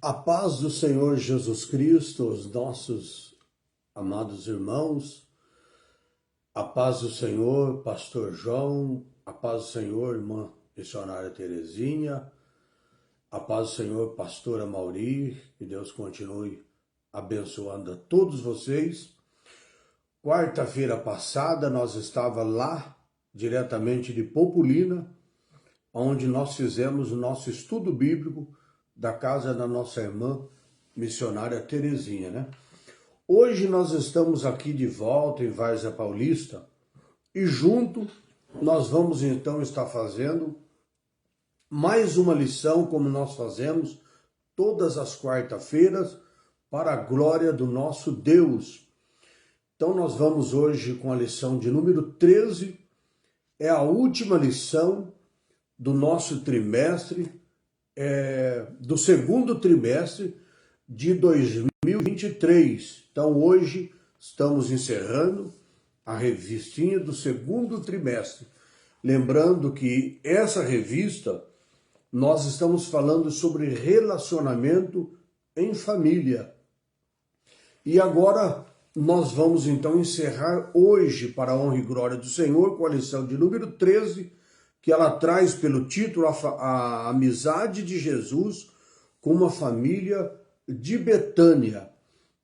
A paz do Senhor Jesus Cristo, os nossos amados irmãos, a paz do Senhor, Pastor João, a paz do Senhor, irmã missionária Terezinha, a paz do Senhor, Pastora Mauri, que Deus continue abençoando a todos vocês. Quarta-feira passada nós estávamos lá, diretamente de Populina, onde nós fizemos o nosso estudo bíblico da casa da nossa irmã missionária Terezinha, né? Hoje nós estamos aqui de volta em Várzea Paulista e junto nós vamos então estar fazendo mais uma lição, como nós fazemos todas as quarta-feiras, para a glória do nosso Deus. Então nós vamos hoje com a lição de número 13, é a última lição do nosso trimestre, do segundo trimestre de 2023. Então hoje estamos encerrando a revistinha do segundo trimestre. Lembrando que essa revista nós estamos falando sobre relacionamento em família. E agora nós vamos então encerrar hoje, para a honra e glória do Senhor, com a lição de número 13, que ela traz pelo título a amizade de Jesus com uma família de Betânia.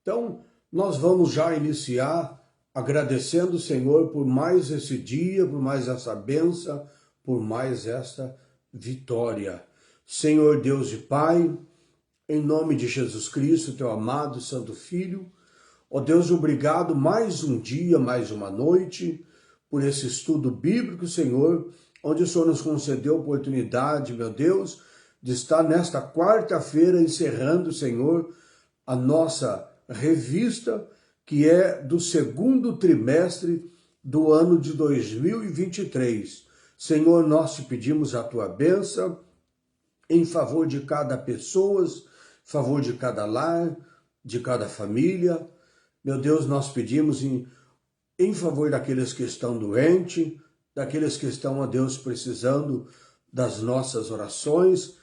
Então, nós vamos já iniciar agradecendo o Senhor por mais esse dia, por mais essa bênção, por mais esta vitória. Senhor Deus e Pai, em nome de Jesus Cristo, teu amado Santo Filho, ó Deus, obrigado mais um dia, mais uma noite, por esse estudo bíblico, Senhor, onde o Senhor nos concedeu a oportunidade, meu Deus, de estar nesta quarta-feira encerrando, Senhor, a nossa revista, que é do segundo trimestre do ano de 2023. Senhor, nós te pedimos a tua bênção em favor de cada pessoa, em favor de cada lar, de cada família. Meu Deus, nós pedimos em favor daqueles que estão doentes, daqueles que estão, ó Deus, precisando das nossas orações,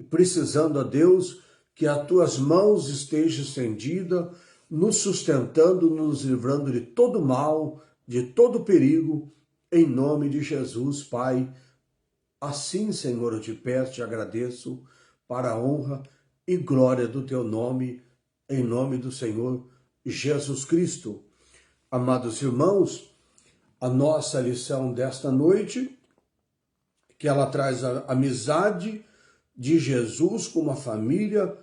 precisando, ó Deus, que as tuas mãos estejam estendidas, nos sustentando, nos livrando de todo mal, de todo perigo, em nome de Jesus, Pai. Assim, Senhor, eu te peço, te agradeço, para a honra e glória do teu nome, em nome do Senhor Jesus Cristo. Amados irmãos, a nossa lição desta noite, que ela traz a amizade de Jesus com uma família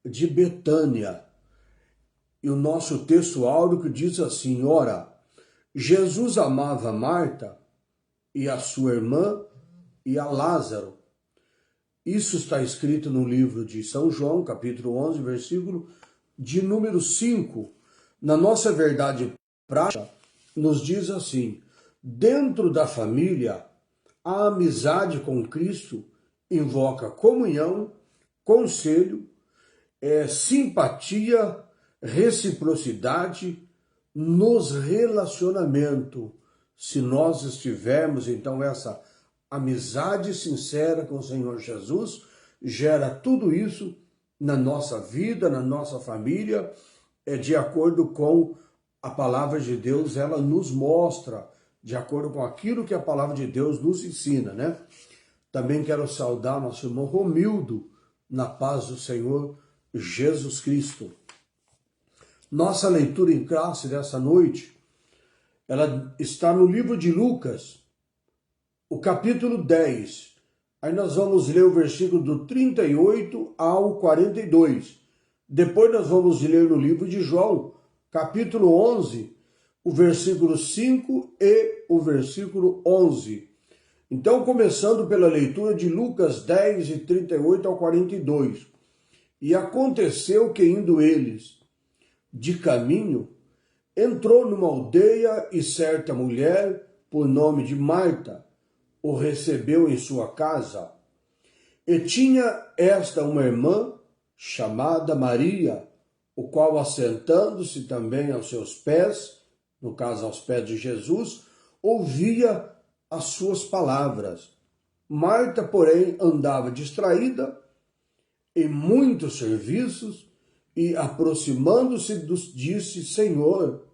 de Betânia. E o nosso texto áureo diz assim: ora, Jesus amava Marta e a sua irmã e a Lázaro. Isso está escrito no livro de São João, capítulo 11, versículo de número 5. Na nossa verdade prática, nos diz assim: dentro da família, a amizade com Cristo invoca comunhão, conselho, simpatia, reciprocidade nos relacionamentos. Se nós estivermos, então, essa amizade sincera com o Senhor Jesus, gera tudo isso na nossa vida, na nossa família, de acordo com a palavra de Deus, ela nos mostra, de acordo com aquilo que a palavra de Deus nos ensina, né? Também quero saudar nosso irmão Romildo, na paz do Senhor Jesus Cristo. Nossa leitura em classe dessa noite, ela está no livro de Lucas, o capítulo 10. Aí nós vamos ler o versículo do 38 ao 42. Depois nós vamos ler no livro de João, capítulo 11, o versículo 5 e o versículo 11. Então, começando pela leitura de Lucas 10, de 38 ao 42. E aconteceu que, indo eles de caminho, entrou numa aldeia e certa mulher, por nome de Marta, o recebeu em sua casa. E tinha esta uma irmã, chamada Maria, o qual, assentando-se também aos seus pés, no caso aos pés de Jesus, ouvia as suas palavras. Marta, porém, andava distraída em muitos serviços e, aproximando-se, disse: Senhor,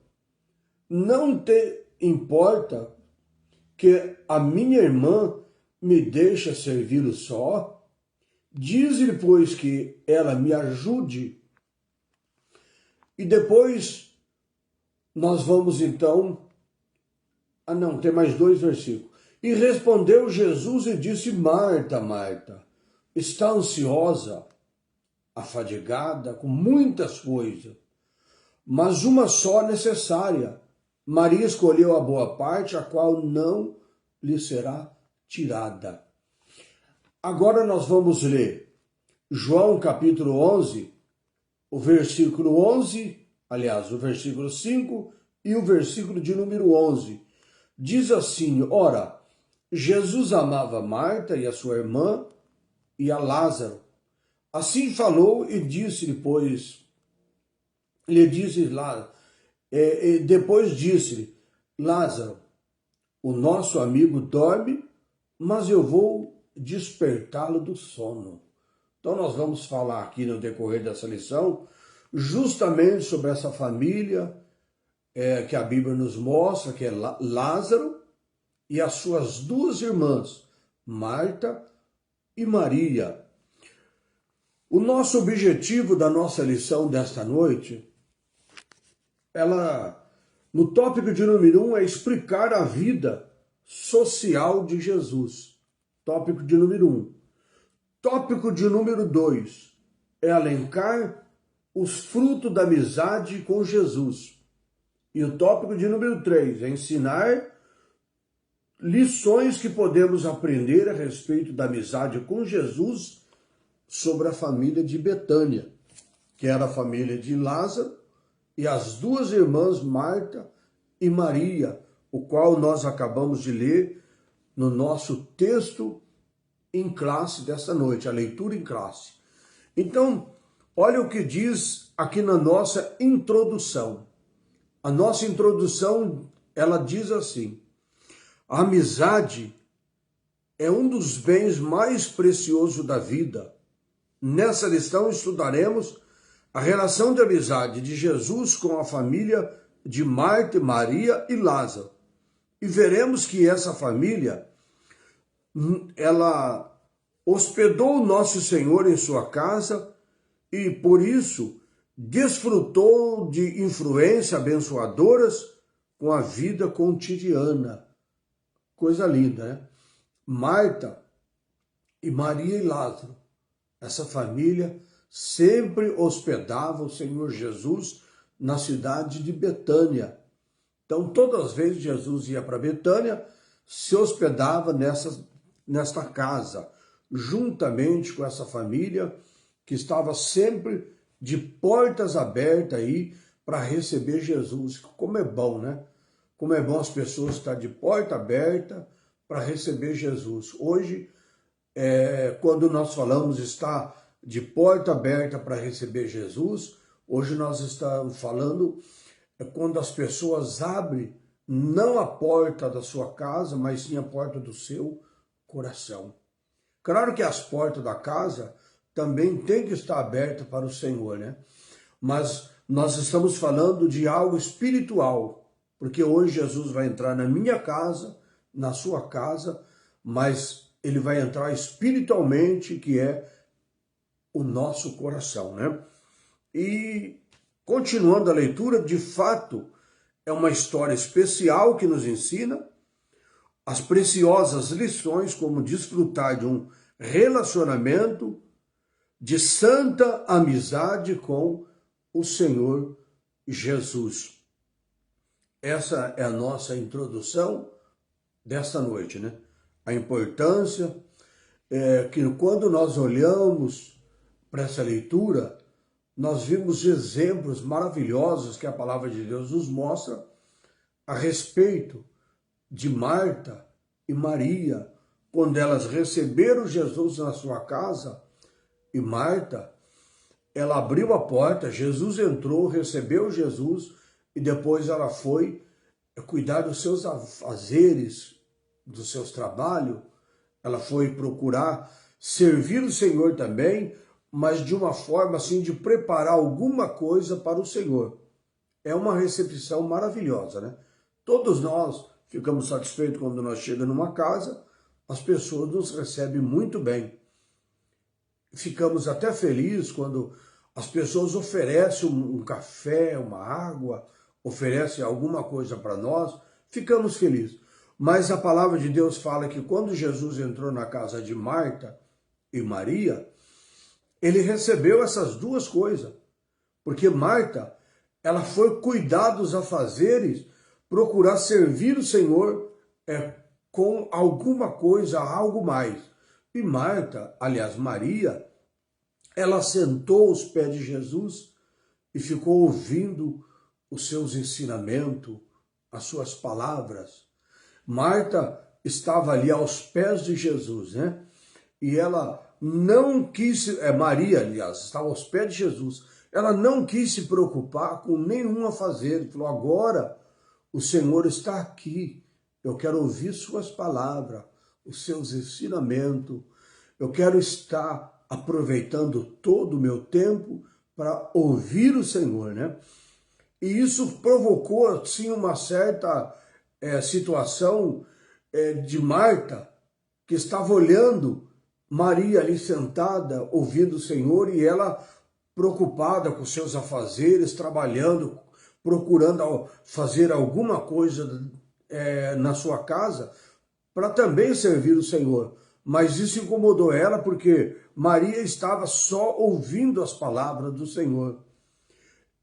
não te importa que a minha irmã me deixe servi-lo só? Dize-lhe, pois, que ela me ajude. E depois nós vamos então... não, tem mais 2 versículos. E respondeu Jesus e disse: Marta, Marta, está ansiosa, afadigada com muitas coisas, mas uma só necessária. Maria escolheu a boa parte, a qual não lhe será tirada. Agora nós vamos ler João capítulo 11, o versículo 11, aliás, o versículo 5 e o versículo de número 11. Diz assim: Ora, Jesus amava Marta e a sua irmã e a Lázaro. Assim falou e disse-lhe, pois, depois disse-lhe: Lázaro, o nosso amigo dorme, mas eu vou despertá-lo do sono. Então nós vamos falar aqui no decorrer dessa lição justamente sobre essa família que a Bíblia nos mostra, que é Lázaro e as suas 2 irmãs, Marta e Maria. O nosso objetivo da nossa lição desta noite, no tópico de número 1, é explicar a vida social de Jesus. Tópico de número 1. Tópico de número 2 é elencar os frutos da amizade com Jesus. E o tópico de número 3 é ensinar lições que podemos aprender a respeito da amizade com Jesus sobre a família de Betânia, que era a família de Lázaro e as 2 irmãs Marta e Maria, o qual nós acabamos de ler no nosso texto em classe desta noite, a leitura em classe. Então, olha o que diz aqui na nossa introdução. A nossa introdução, ela diz assim: a amizade é um dos bens mais preciosos da vida. Nessa lição estudaremos a relação de amizade de Jesus com a família de Marta, Maria e Lázaro. E veremos que essa família, ela hospedou o nosso Senhor em sua casa e, por isso, desfrutou de influências abençoadoras com a vida cotidiana. Coisa linda, né? Marta e Maria e Lázaro, essa família sempre hospedava o Senhor Jesus na cidade de Betânia. Então, todas as vezes Jesus ia para Betânia, se hospedava nesta casa, juntamente com essa família que estava sempre de portas abertas aí para receber Jesus. Como é bom, né? Como é bom as pessoas estar de porta aberta para receber Jesus. Hoje, quando nós falamos estar de porta aberta para receber Jesus, hoje nós estamos falando quando as pessoas abrem não a porta da sua casa, mas sim a porta do seu coração. Claro que as portas da casa também têm que estar abertas para o Senhor, né? Mas nós estamos falando de algo espiritual, porque hoje Jesus vai entrar na minha casa, na sua casa, mas ele vai entrar espiritualmente, que é o nosso coração, né? E continuando a leitura, de fato, é uma história especial que nos ensina as preciosas lições como desfrutar de um relacionamento de santa amizade com o Senhor Jesus. Essa é a nossa introdução desta noite, né? A importância que quando nós olhamos para essa leitura, nós vimos exemplos maravilhosos que a palavra de Deus nos mostra a respeito de Marta e Maria, quando elas receberam Jesus na sua casa. E Marta, ela abriu a porta, Jesus entrou, recebeu Jesus e depois ela foi cuidar dos seus afazeres, dos seus trabalhos. Ela foi procurar servir o Senhor também, mas de uma forma assim de preparar alguma coisa para o Senhor. É uma recepção maravilhosa, né? Todos nós ficamos satisfeitos quando nós chegamos numa casa, as pessoas nos recebem muito bem. Ficamos até felizes quando as pessoas oferecem um café, uma água, oferecem alguma coisa para nós, ficamos felizes. Mas a palavra de Deus fala que quando Jesus entrou na casa de Marta e Maria, ele recebeu essas duas coisas. Porque Marta, ela foi cuidar dos afazeres, procurar servir o Senhor com alguma coisa, algo mais. E Marta, aliás, Maria, ela sentou aos pés de Jesus e ficou ouvindo os seus ensinamentos, as suas palavras. Marta estava ali aos pés de Jesus, né? E ela não quis, Maria, aliás, estava aos pés de Jesus. Ela não quis se preocupar com nenhum afazer. Falou, agora o Senhor está aqui. Eu quero ouvir suas palavras, os seus ensinamentos. Eu quero estar aproveitando todo o meu tempo para ouvir o Senhor, né? E isso provocou, assim, uma certa situação de Marta, que estava olhando Maria ali sentada, ouvindo o Senhor, e ela preocupada com seus afazeres, trabalhando, procurando fazer alguma coisa na sua casa, para também servir o Senhor. Mas isso incomodou ela porque Maria estava só ouvindo as palavras do Senhor.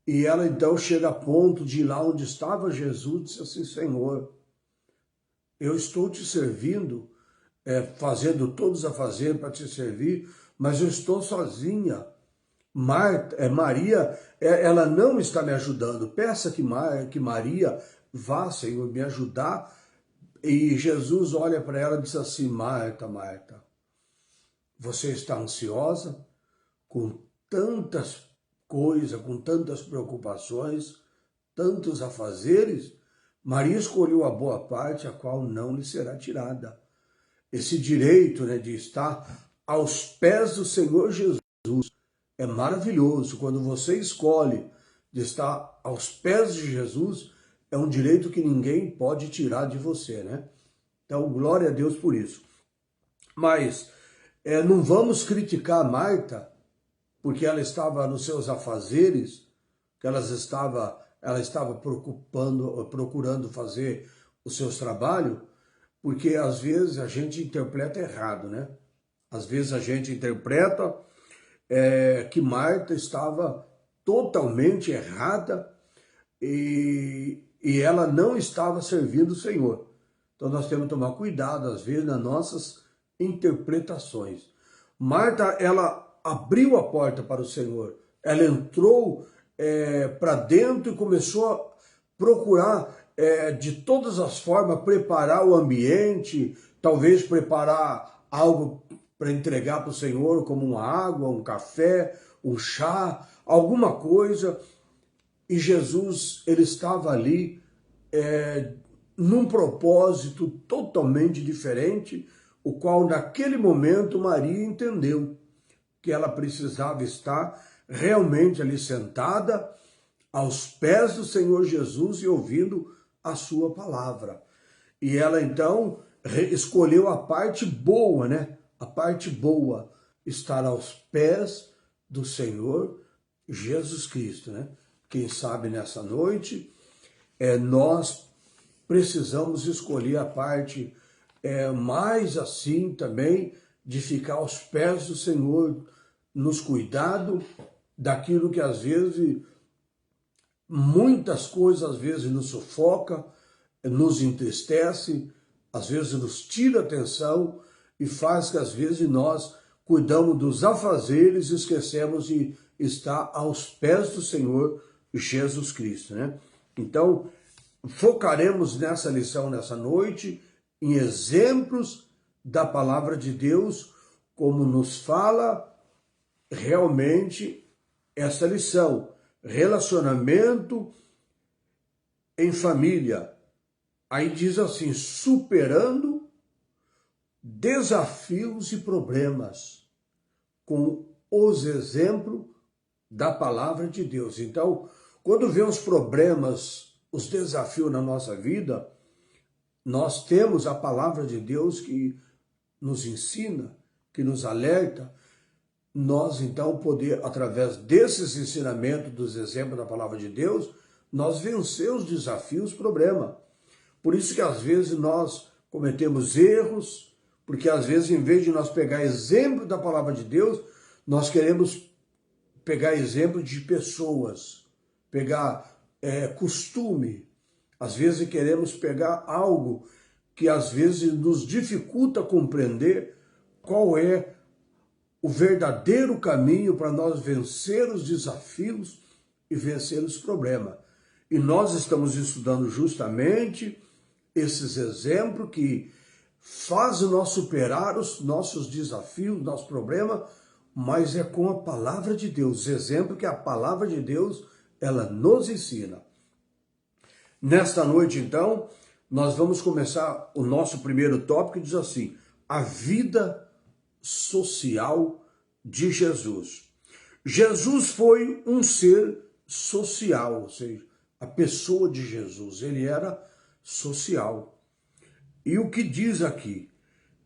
E ela então chega a ponto de ir lá onde estava Jesus e disse assim, Senhor, eu estou te servindo, fazendo todos a fazer para te servir, mas eu estou sozinha. Maria, ela não está me ajudando. Peça que Maria vá, Senhor, me ajudar. E Jesus olha para ela e diz assim, Marta, Marta, você está ansiosa com tantas coisas, com tantas preocupações, tantos afazeres? Maria escolheu a boa parte, a qual não lhe será tirada. Esse direito, né, de estar aos pés do Senhor Jesus é maravilhoso. Quando você escolhe de estar aos pés de Jesus, é um direito que ninguém pode tirar de você, né? Então, glória a Deus por isso. Mas não vamos criticar Marta, porque ela estava nos seus afazeres, que ela estava procurando fazer os seus trabalhos, porque às vezes a gente interpreta errado, né? Às vezes a gente interpreta que Marta estava totalmente errada e ela não estava servindo o Senhor. Então nós temos que tomar cuidado, às vezes, nas nossas interpretações. Marta, ela abriu a porta para o Senhor. Ela entrou para dentro e começou a procurar, de todas as formas, preparar o ambiente, talvez preparar algo para entregar para o Senhor, como uma água, um café, um chá, alguma coisa. E Jesus, ele estava ali num propósito totalmente diferente, o qual naquele momento Maria entendeu que ela precisava estar realmente ali sentada aos pés do Senhor Jesus e ouvindo a sua palavra. E ela então escolheu a parte boa, né? A parte boa, estar aos pés do Senhor Jesus Cristo, né? Quem sabe nessa noite nós precisamos escolher a parte mais assim também, de ficar aos pés do Senhor, nos cuidado daquilo que às vezes, muitas coisas às vezes nos sufoca, nos entristece, às vezes nos tira a atenção e faz que às vezes nós cuidamos dos afazeres e esquecemos de estar aos pés do Senhor Jesus Cristo, né? Então, focaremos nessa lição, nessa noite, em exemplos da palavra de Deus, como nos fala realmente essa lição. Relacionamento em família. Aí diz assim, superando desafios e problemas com os exemplos da palavra de Deus. Então, quando vem os problemas, os desafios na nossa vida, nós temos a palavra de Deus que nos ensina, que nos alerta. Nós, então, poder, através desses ensinamentos, dos exemplos da palavra de Deus, nós vencer os desafios, problemas. Por isso que às vezes nós cometemos erros, porque às vezes em vez de nós pegar exemplo da palavra de Deus, nós queremos pegar exemplo de pessoas, pegar costume. Às vezes queremos pegar algo que às vezes nos dificulta compreender qual é o verdadeiro caminho para nós vencer os desafios e vencer os problemas. E nós estamos estudando justamente esses exemplos que fazem nós superar os nossos desafios, nossos problemas, mas é com a palavra de Deus, exemplo que a palavra de Deus, ela nos ensina. Nesta noite, então, nós vamos começar o nosso primeiro tópico, que diz assim: a vida social de Jesus. Jesus foi um ser social, ou seja, a pessoa de Jesus, ele era social. E o que diz aqui?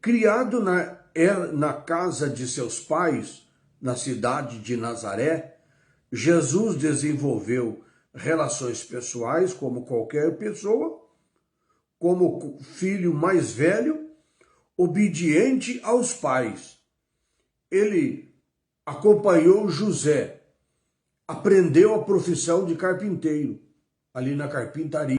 Criado na casa de seus pais, na cidade de Nazaré, Jesus desenvolveu relações pessoais como qualquer pessoa, como filho mais velho, obediente aos pais. Ele acompanhou José, aprendeu a profissão de carpinteiro, ali na carpintaria.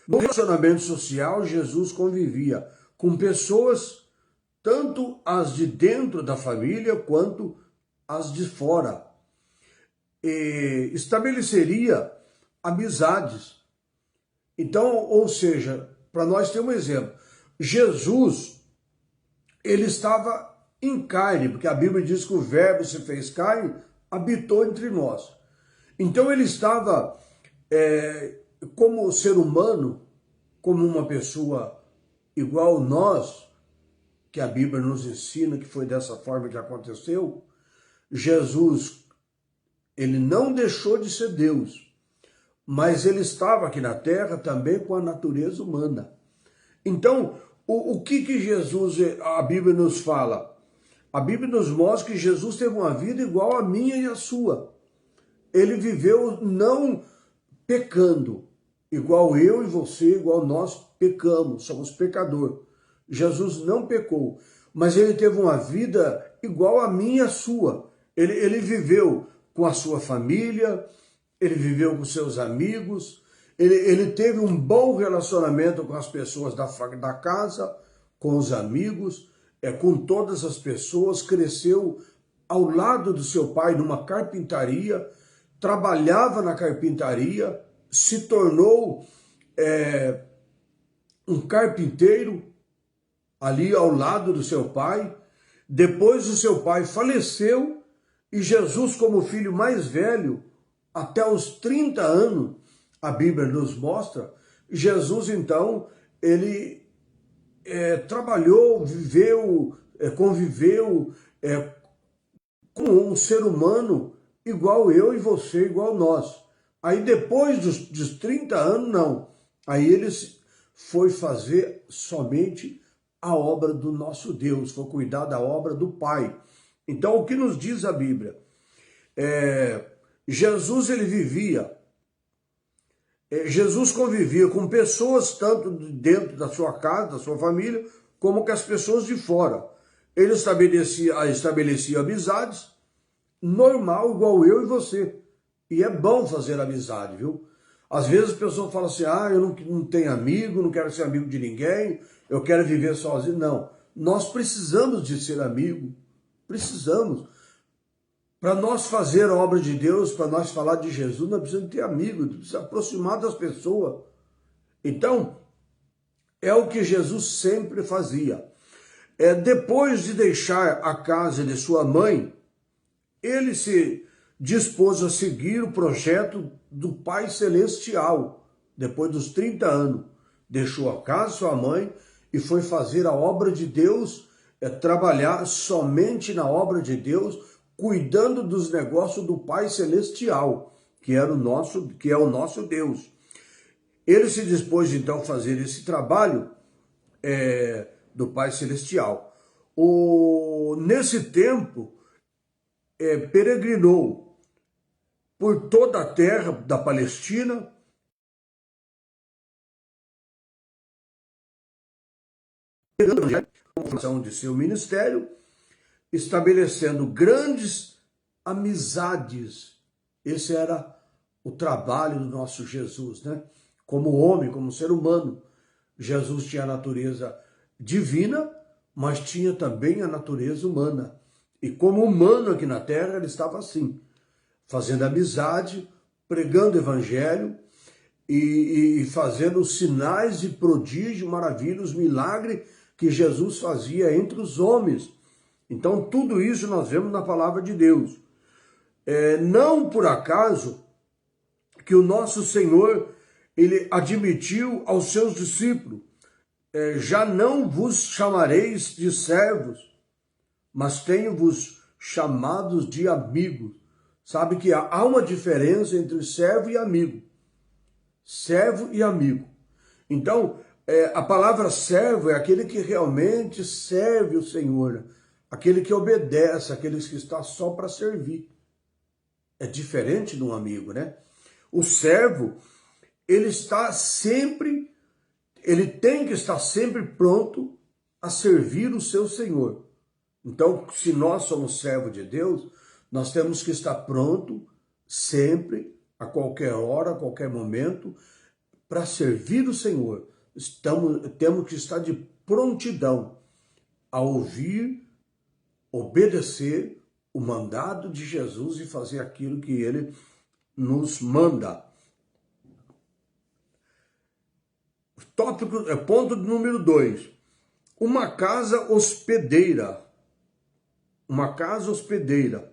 No relacionamento social, Jesus convivia com pessoas, tanto as de dentro da família, quanto as de fora. E estabeleceria amizades. Então, ou seja, para nós ter um exemplo, Jesus, ele estava em carne, porque a Bíblia diz que o verbo se fez carne, habitou entre nós. Então ele estava como ser humano, como uma pessoa igual a nós, que a Bíblia nos ensina que foi dessa forma que aconteceu. Jesus, ele não deixou de ser Deus, mas ele estava aqui na terra também com a natureza humana. Então, o que Jesus, a Bíblia nos fala? A Bíblia nos mostra que Jesus teve uma vida igual a minha e a sua. Ele viveu não pecando, igual eu e você, igual nós pecamos, somos pecador. Jesus não pecou, mas ele teve uma vida igual a minha e a sua. Ele viveu com a sua família, ele viveu com seus amigos, ele teve um bom relacionamento com as pessoas da casa, com os amigos, com todas as pessoas, cresceu ao lado do seu pai numa carpintaria, trabalhava na carpintaria, se tornou um carpinteiro ali ao lado do seu pai. Depois o seu pai faleceu e Jesus, como filho mais velho, até os 30 anos, a Bíblia nos mostra, Jesus então, ele trabalhou, viveu, conviveu com um ser humano igual eu e você, igual nós. Aí depois dos 30 anos, não. Aí ele foi fazer somente a obra do nosso Deus, foi cuidar da obra do Pai. Então o que nos diz a Bíblia? Jesus, ele vivia, Jesus convivia com pessoas tanto dentro da sua casa, da sua família, como com as pessoas de fora. Ele estabelecia amizades, normal, igual eu e você. E é bom fazer amizade, viu? Às vezes as pessoas falam assim, eu não tenho amigo, não quero ser amigo de ninguém, eu quero viver sozinho. Não, nós precisamos de ser amigo, precisamos. Para nós fazer a obra de Deus, para nós falar de Jesus, nós precisamos ter amigos, precisamos se aproximar das pessoas. Então, é o que Jesus sempre fazia. Depois de deixar a casa de sua mãe, ele se dispôs a seguir o projeto do Pai Celestial. Depois dos 30 anos, deixou a casa de sua mãe e foi fazer a obra de Deus trabalhar somente na obra de Deus, cuidando dos negócios do Pai Celestial, que é o nosso Deus. Ele se dispôs então a fazer esse trabalho do Pai Celestial. Nesse tempo, peregrinou por toda a terra da Palestina, com de seu ministério, estabelecendo grandes amizades. Esse era o trabalho do nosso Jesus, né? Como homem, como ser humano, Jesus tinha a natureza divina, mas tinha também a natureza humana. E como humano aqui na terra, ele estava assim, fazendo amizade, pregando o evangelho e fazendo sinais e prodígio, maravilhas, milagre que Jesus fazia entre os homens. Então, tudo isso nós vemos na palavra de Deus. Não por acaso que o nosso Senhor, ele admitiu aos seus discípulos, já não vos chamareis de servos, mas tenho-vos chamados de amigos. Sabe que há uma diferença entre servo e amigo. Servo e amigo. Então, a palavra servo é aquele que realmente serve o Senhor, aquele que obedece, aquele que está só para servir. É diferente de um amigo, né? O servo, ele tem que estar sempre pronto a servir o seu Senhor. Então, se nós somos servos de Deus, nós temos que estar pronto sempre, a qualquer hora, a qualquer momento, para servir o Senhor. Temos que estar de prontidão a ouvir, obedecer o mandado de Jesus e fazer aquilo que ele nos manda. Ponto número 2. Uma casa hospedeira. Uma casa hospedeira.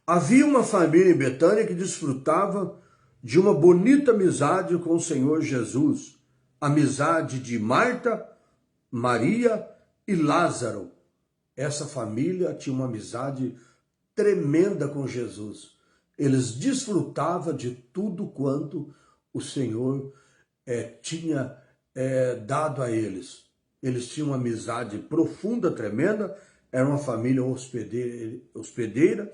Havia uma família em Betânia que desfrutava de uma bonita amizade com o Senhor Jesus. Amizade de Marta, Maria e Lázaro. Essa família tinha uma amizade tremenda com Jesus. Eles desfrutavam de tudo quanto o Senhor tinha dado a eles. Eles tinham uma amizade profunda, tremenda. Era uma família hospedeira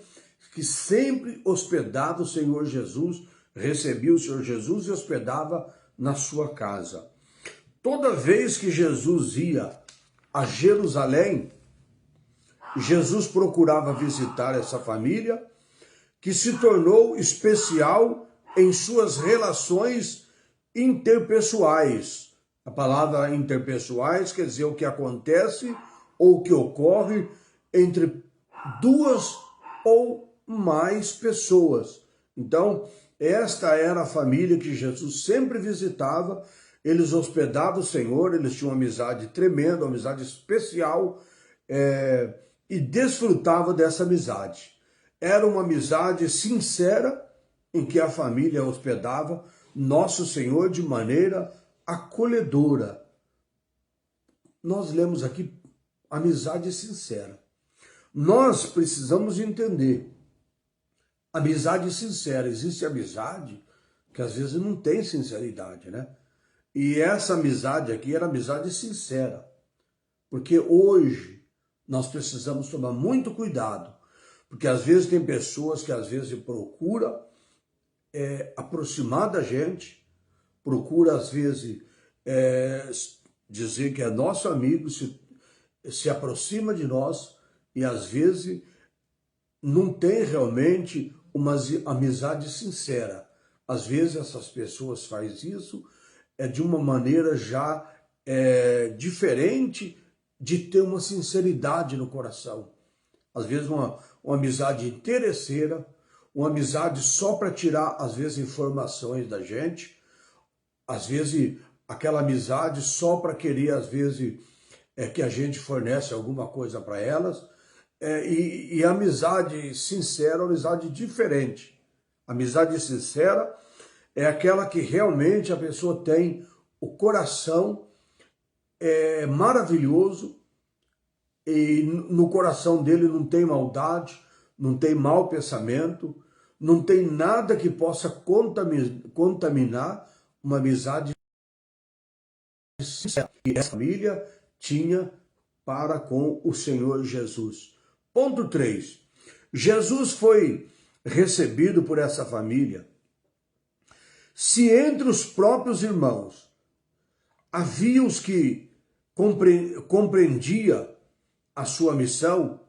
que sempre hospedava o Senhor Jesus, recebia o Senhor Jesus e hospedava na sua casa. Toda vez que Jesus ia a Jerusalém, Jesus procurava visitar essa família, que se tornou especial em suas relações interpessoais. A palavra interpessoais quer dizer o que acontece ou o que ocorre entre duas ou mais pessoas. Então, esta era a família que Jesus sempre visitava. Eles hospedavam o Senhor, eles tinham uma amizade tremenda, uma amizade especial, e desfrutavam dessa amizade. Era uma amizade sincera em que a família hospedava nosso Senhor de maneira acolhedora. Nós lemos aqui amizade sincera. Nós precisamos entender. Amizade sincera. Existe amizade que às vezes não tem sinceridade, né? E essa amizade aqui era amizade sincera. Porque hoje nós precisamos tomar muito cuidado. Porque às vezes tem pessoas que às vezes procuram aproximar da gente, procura às vezes dizer que é nosso amigo, se aproxima de nós e às vezes não tem realmente uma amizade sincera. Às vezes essas pessoas fazem isso de uma maneira já diferente de ter uma sinceridade no coração. Às vezes uma amizade interesseira, uma amizade só para tirar, às vezes, informações da gente, às vezes aquela amizade só para querer, às vezes, que a gente fornece alguma coisa para elas, e a amizade sincera é uma amizade diferente. A amizade sincera é aquela que realmente a pessoa tem o coração maravilhoso, e no coração dele não tem maldade, não tem mau pensamento, não tem nada que possa contaminar uma amizade sincera que essa família tinha para com o Senhor Jesus. Ponto 3. Jesus foi recebido por essa família. Se entre os próprios irmãos havia os que compreendia a sua missão,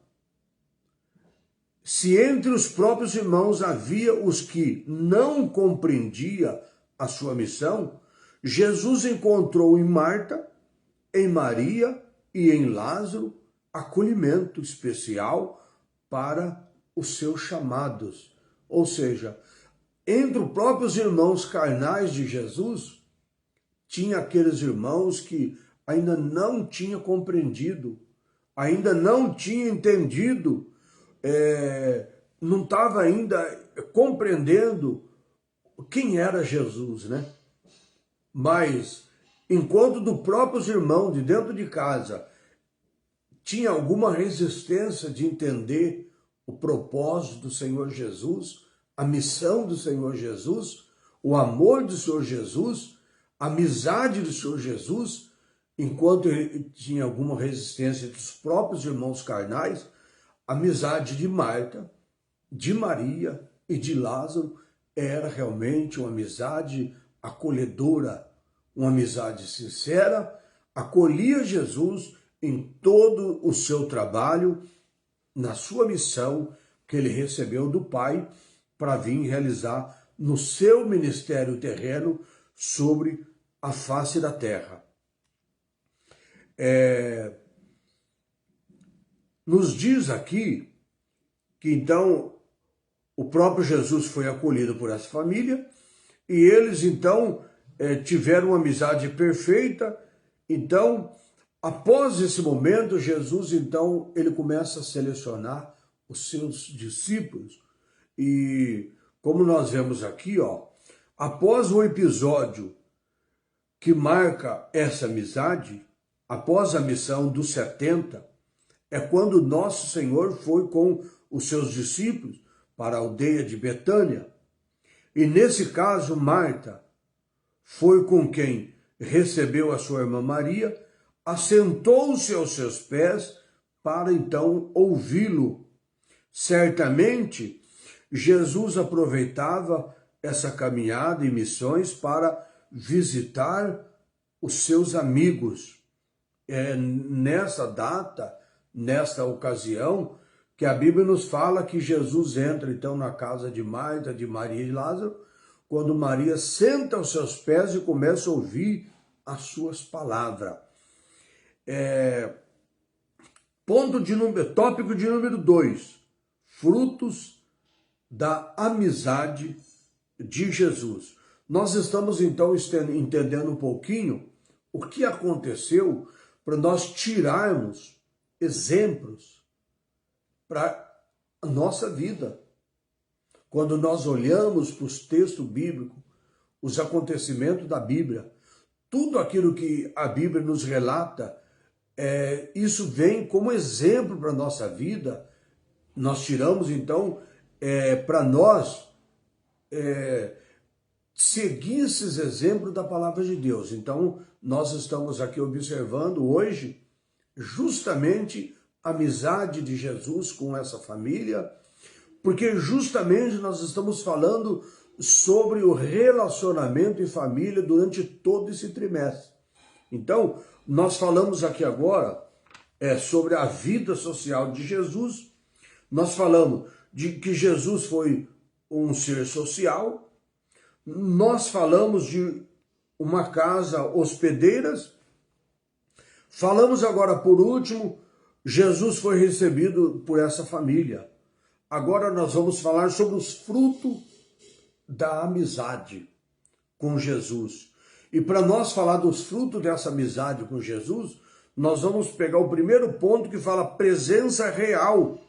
se entre os próprios irmãos havia os que não compreendia a sua missão, Jesus encontrou em Marta, em Maria e em Lázaro acolhimento especial para os seus chamados. Ou seja, entre os próprios irmãos carnais de Jesus, tinha aqueles irmãos que ainda não tinham compreendido, ainda não tinham entendido, não estava ainda compreendendo quem era Jesus, né? Mas, enquanto dos próprios irmãos de dentro de casa tinha alguma resistência de entender o propósito do Senhor Jesus, a missão do Senhor Jesus, o amor do Senhor Jesus, a amizade do Senhor Jesus, enquanto tinha alguma resistência dos próprios irmãos carnais, a amizade de Marta, de Maria e de Lázaro era realmente uma amizade acolhedora, uma amizade sincera, acolhia Jesus em todo o seu trabalho, na sua missão que ele recebeu do Pai para vir realizar no seu ministério terreno sobre a face da terra. Nos diz aqui que então o próprio Jesus foi acolhido por essa família e eles então tiveram uma amizade perfeita. Então, após esse momento, Jesus então ele começa a selecionar os seus discípulos e como nós vemos aqui, após o episódio que marca essa amizade, após a missão dos 70, é quando nosso Senhor foi com os seus discípulos para a aldeia de Betânia. E nesse caso, Marta foi com quem recebeu a sua irmã Maria, assentou-se aos seus pés para então ouvi-lo. Certamente, Jesus aproveitava essa caminhada e missões para visitar os seus amigos. É nessa data, nesta ocasião, que a Bíblia nos fala que Jesus entra então na casa de Marta, de Maria e Lázaro, quando Maria senta aos seus pés e começa a ouvir as suas palavras. Tópico de número 2, frutos da amizade de Jesus. Nós estamos então entendendo um pouquinho o que aconteceu para nós tirarmos exemplos para a nossa vida. Quando nós olhamos para os textos bíblicos, os acontecimentos da Bíblia, tudo aquilo que a Bíblia nos relata, isso vem como exemplo para a nossa vida. Nós tiramos então para nós seguir esses exemplos da palavra de Deus. Então nós estamos aqui observando hoje justamente a amizade de Jesus com essa família, porque justamente nós estamos falando sobre o relacionamento em família durante todo esse trimestre. Então, nós falamos aqui agora sobre a vida social de Jesus, nós falamos de que Jesus foi um ser social, nós falamos de uma casa hospedeiras, falamos agora por último, Jesus foi recebido por essa família. Agora nós vamos falar sobre os frutos da amizade com Jesus. E para nós falar dos frutos dessa amizade com Jesus, nós vamos pegar o primeiro ponto que fala presença real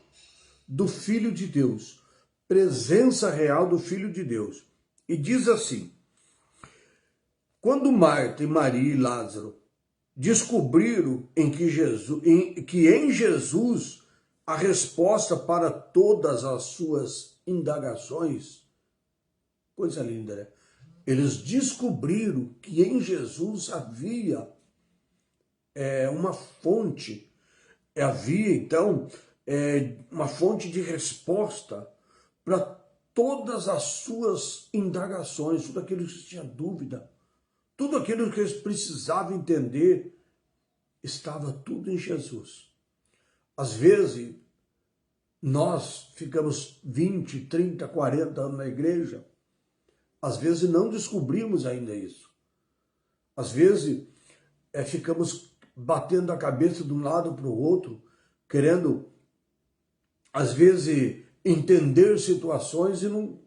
do Filho de Deus. Presença real do Filho de Deus. E diz assim: quando Marta e Maria e Lázaro descobriram que em Jesus a resposta para todas as suas indagações. Coisa linda, né? Eles descobriram que em Jesus havia uma fonte, havia então uma fonte de resposta para todas as suas indagações, tudo aquilo que tinha dúvida, tudo aquilo que eles precisavam entender, estava tudo em Jesus. Às vezes, nós ficamos 20, 30, 40 anos na igreja, às vezes não descobrimos ainda isso. Às vezes, ficamos batendo a cabeça de um lado para o outro, querendo, às vezes, entender situações e não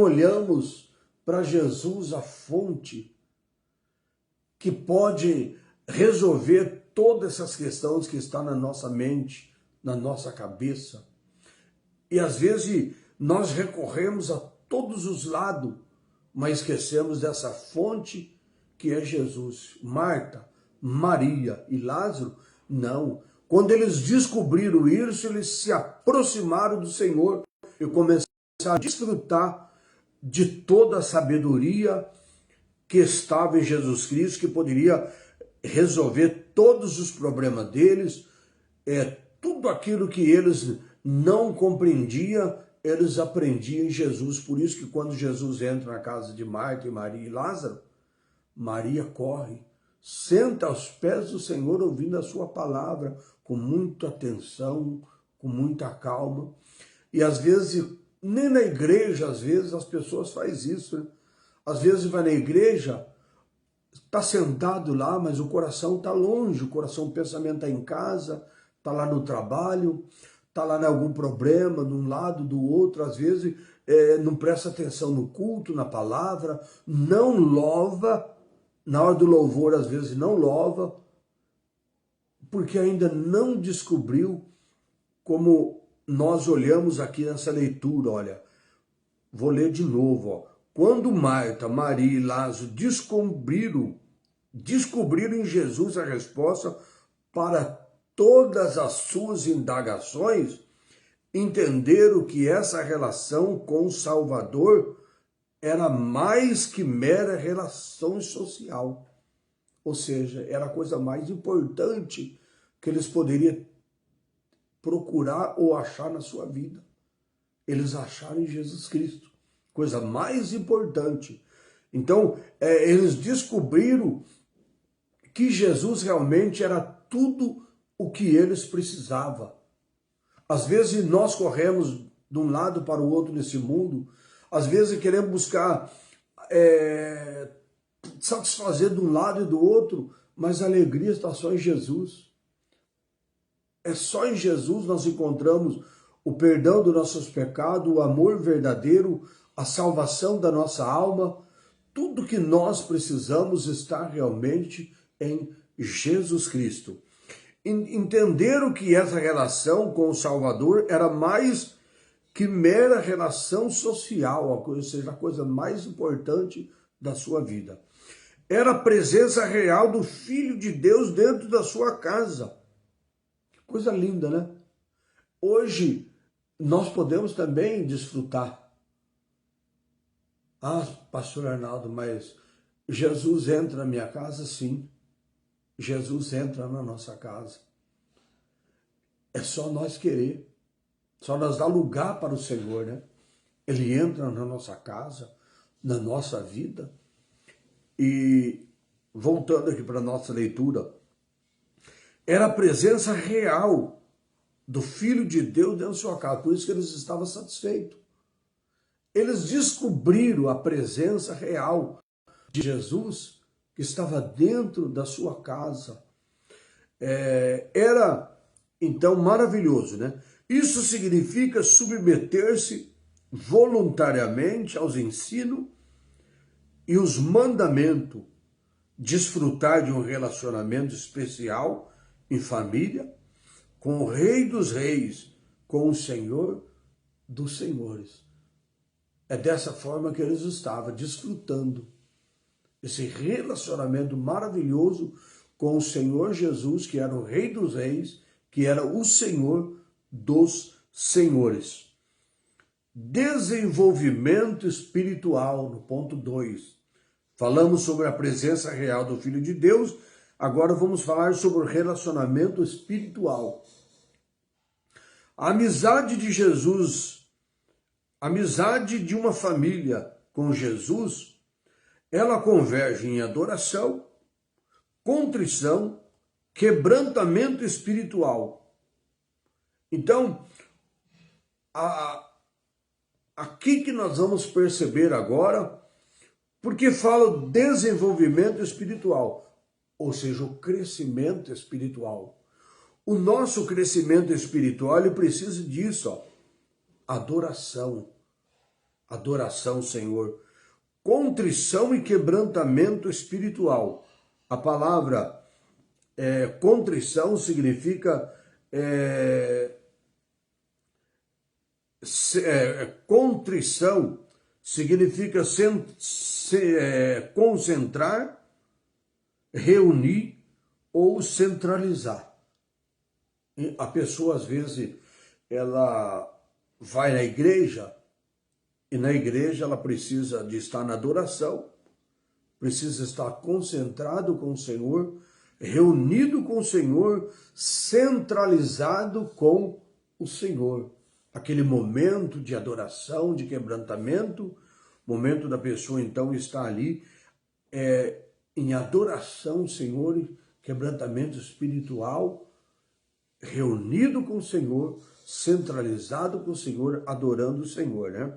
olhamos para Jesus, a fonte, que pode resolver todas essas questões que estão na nossa mente, na nossa cabeça. E às vezes nós recorremos a todos os lados, mas esquecemos dessa fonte que é Jesus. Marta, Maria e Lázaro, não. Quando eles descobriram isso, eles se aproximaram do Senhor e começaram a desfrutar de toda a sabedoria que estava em Jesus Cristo, que poderia resolver todos os problemas deles, tudo aquilo que eles não compreendiam, eles aprendiam em Jesus. Por isso que quando Jesus entra na casa de Marta e Maria e Lázaro, Maria corre, senta aos pés do Senhor ouvindo a sua palavra, com muita atenção, com muita calma. E às vezes, nem na igreja, às vezes as pessoas fazem isso, né? Às vezes vai na igreja, está sentado lá, mas o coração está longe, o pensamento está em casa, está lá no trabalho, está lá em algum problema, de um lado, do outro, às vezes não presta atenção no culto, na palavra, não louva, na hora do louvor às vezes não louva, porque ainda não descobriu, como nós olhamos aqui nessa leitura, olha, vou ler de novo, ó. Quando Marta, Maria e Lázaro descobriram em Jesus a resposta para todas as suas indagações, entenderam que essa relação com o Salvador era mais que mera relação social. Ou seja, era a coisa mais importante que eles poderiam procurar ou achar na sua vida. Eles acharam em Jesus Cristo. Coisa mais importante. Então, eles descobriram que Jesus realmente era tudo o que eles precisavam. Às vezes nós corremos de um lado para o outro nesse mundo, às vezes queremos buscar satisfazer de um lado e do outro, mas a alegria está só em Jesus. É só em Jesus nós encontramos o perdão dos nossos pecados, o amor verdadeiro, a salvação da nossa alma. Tudo que nós precisamos está realmente em Jesus Cristo. Entenderam que essa relação com o Salvador era mais que mera relação social, ou seja, a coisa mais importante da sua vida. Era a presença real do Filho de Deus dentro da sua casa. Que coisa linda, né? Hoje, nós podemos também desfrutar. Ah, pastor Arnaldo, mas Jesus entra na minha casa? Sim. Jesus entra na nossa casa. É só nós querer. Só nós dar lugar para o Senhor, né? Ele entra na nossa casa, na nossa vida. E voltando aqui para a nossa leitura, era a presença real do Filho de Deus dentro da sua casa. Por isso que eles estavam satisfeitos. Eles descobriram a presença real de Jesus que estava dentro da sua casa. Era, então, maravilhoso, né? Isso significa submeter-se voluntariamente aos ensinos e os mandamentos, desfrutar de um relacionamento especial em família, com o Rei dos Reis, com o Senhor dos Senhores. É dessa forma que eles estavam desfrutando esse relacionamento maravilhoso com o Senhor Jesus, que era o Rei dos Reis, que era o Senhor dos Senhores. Desenvolvimento espiritual, no ponto 2. Falamos sobre a presença real do Filho de Deus, agora vamos falar sobre o relacionamento espiritual. A amizade de Jesus, a amizade de uma família com Jesus, ela converge em adoração, contrição, quebrantamento espiritual. Então, aqui que nós vamos perceber agora, porque fala desenvolvimento espiritual, ou seja, o crescimento espiritual. O nosso crescimento espiritual, ele precisa disso, ó. Adoração, adoração, Senhor. Contrição e quebrantamento espiritual. A palavra contrição significa contrição significa concentrar, reunir ou centralizar. A pessoa, às vezes, ela vai à igreja e na igreja ela precisa de estar na adoração, precisa estar concentrado com o Senhor, reunido com o Senhor, centralizado com o Senhor. Aquele momento de adoração, de quebrantamento, momento da pessoa então estar ali em adoração ao Senhor, quebrantamento espiritual, reunido com o Senhor, centralizado com o Senhor, adorando o Senhor, né?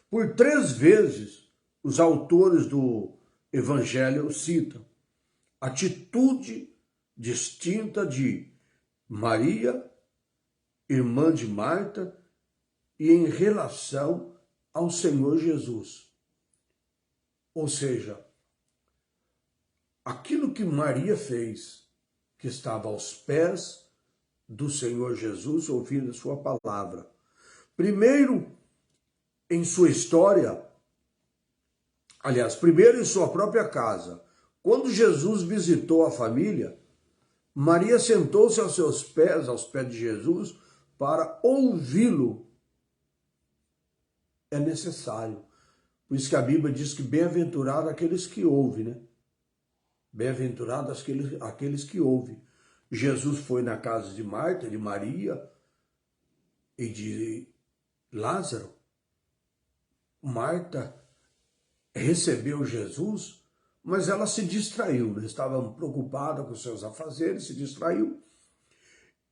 Por 3 vezes, os autores do Evangelho citam atitude distinta de Maria, irmã de Marta, e em relação ao Senhor Jesus. Ou seja, aquilo que Maria fez, que estava aos pés do Senhor Jesus, ouvindo a sua palavra. Primeiro, em sua história, aliás, primeiro em sua própria casa. Quando Jesus visitou a família, Maria sentou-se aos pés de Jesus, para ouvi-lo. É necessário. Por isso que a Bíblia diz que bem-aventurado aqueles que ouvem, né? Bem-aventurado aqueles que ouvem. Jesus foi na casa de Marta, de Maria e de Lázaro. Marta recebeu Jesus, mas ela se distraiu, né? Estava preocupada com seus afazeres, se distraiu.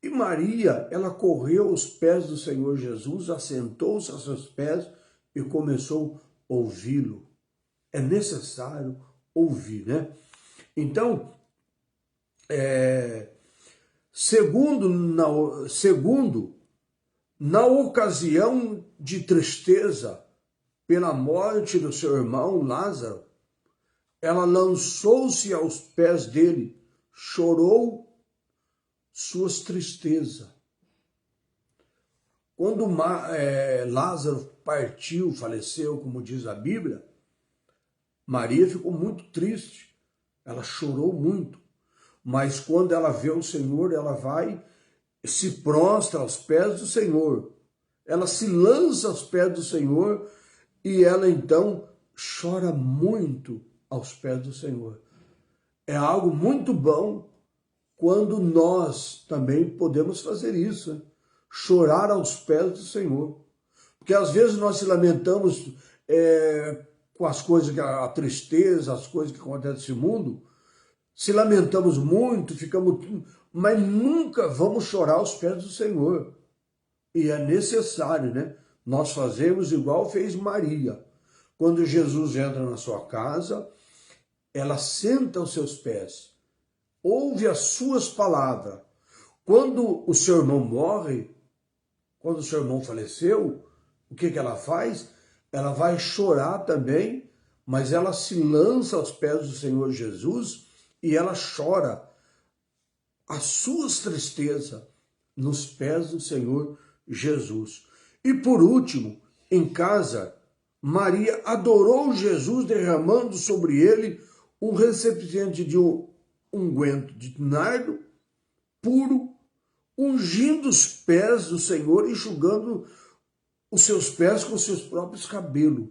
E Maria, ela correu aos pés do Senhor Jesus, assentou-se aos seus pés e começou a ouvi-lo. É necessário ouvir, né? Então, segundo, na ocasião de tristeza pela morte do seu irmão Lázaro, ela lançou-se aos pés dele, chorou suas tristezas. Quando Lázaro partiu, faleceu, como diz a Bíblia, Maria ficou muito triste, ela chorou muito. Mas quando ela vê o Senhor, ela vai, se prostra aos pés do Senhor. Ela se lança aos pés do Senhor e ela então chora muito aos pés do Senhor. É algo muito bom quando nós também podemos fazer isso, né? Chorar aos pés do Senhor. Porque às vezes nós se lamentamos com as coisas, a tristeza, as coisas que acontecem nesse mundo, se lamentamos muito, mas nunca vamos chorar aos pés do Senhor. E é necessário, né? Nós fazemos igual fez Maria. Quando Jesus entra na sua casa, ela senta aos seus pés, ouve as suas palavras. Quando o seu irmão morre, quando o seu irmão faleceu, o que ela faz? Ela vai chorar também, mas ela se lança aos pés do Senhor Jesus e ela chora as suas tristezas nos pés do Senhor Jesus. E por último, em casa, Maria adorou Jesus derramando sobre ele um recipiente de um unguento de nardo puro, ungindo os pés do Senhor, enxugando os seus pés com os seus próprios cabelos.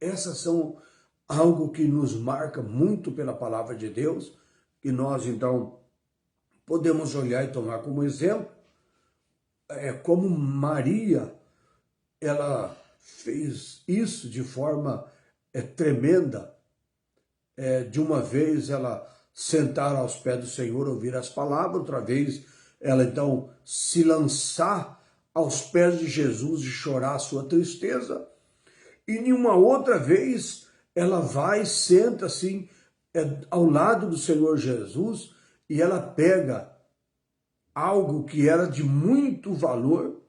Essas são algo que nos marca muito pela palavra de Deus, que nós então podemos olhar e tomar como exemplo, como Maria, ela fez isso de forma tremenda. De uma vez ela sentar aos pés do Senhor, ouvir as palavras, outra vez ela então se lançar aos pés de Jesus e chorar a sua tristeza, e em uma outra vez ela vai, senta assim ao lado do Senhor Jesus e ela pega algo que era de muito valor.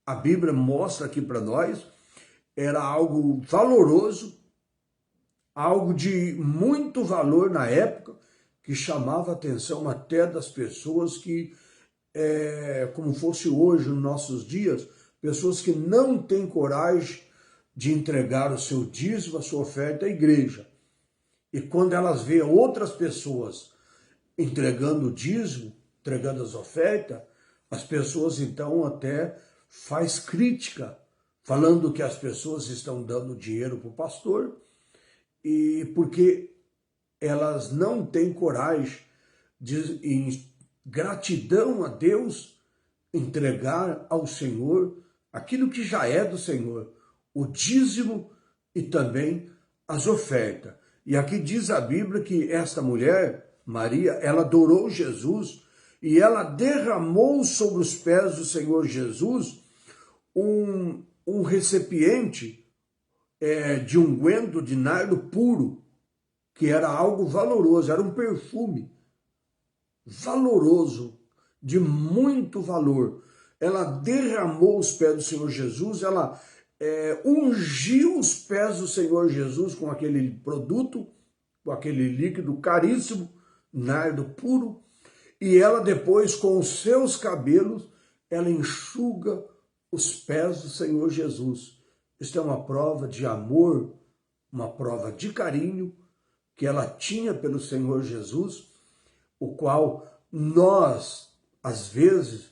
A Bíblia mostra aqui para nós, era algo valoroso, algo de muito valor na época, que chamava a atenção até das pessoas que, como fosse hoje, nos nossos dias, pessoas que não têm coragem de entregar o seu dízimo, a sua oferta à igreja. E quando elas veem outras pessoas entregando o dízimo, entregando as ofertas, as pessoas então até faz crítica, falando que as pessoas estão dando dinheiro para o pastor, e porque elas não têm coragem de, em gratidão a Deus, entregar ao Senhor aquilo que já é do Senhor, o dízimo e também as ofertas. E aqui diz a Bíblia que esta mulher, Maria, ela adorou Jesus e ela derramou sobre os pés do Senhor Jesus um recipiente de unguento de nardo puro, que era algo valoroso, era um perfume valoroso, de muito valor. Ela derramou os pés do Senhor Jesus, ela ungiu os pés do Senhor Jesus com aquele produto, com aquele líquido caríssimo, nardo puro, e ela depois, com os seus cabelos, ela enxuga os pés do Senhor Jesus. Isto é uma prova de amor, uma prova de carinho que ela tinha pelo Senhor Jesus, o qual nós, às vezes,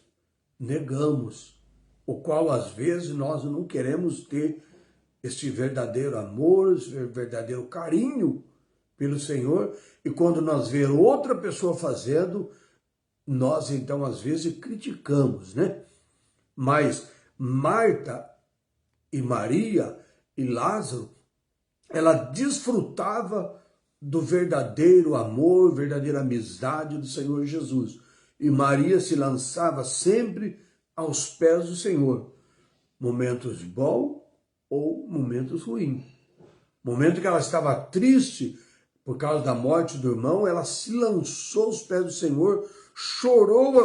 negamos, o qual, às vezes, nós não queremos ter este verdadeiro amor, esse verdadeiro carinho pelo Senhor, e quando nós vemos outra pessoa fazendo, nós, então, às vezes, criticamos, né? Mas Marta e Maria e Lázaro, ela desfrutava do verdadeiro amor, verdadeira amizade do Senhor Jesus. E Maria se lançava sempre aos pés do Senhor. Momentos bons ou momentos ruins. Momento que ela estava triste por causa da morte do irmão, ela se lançou aos pés do Senhor, chorou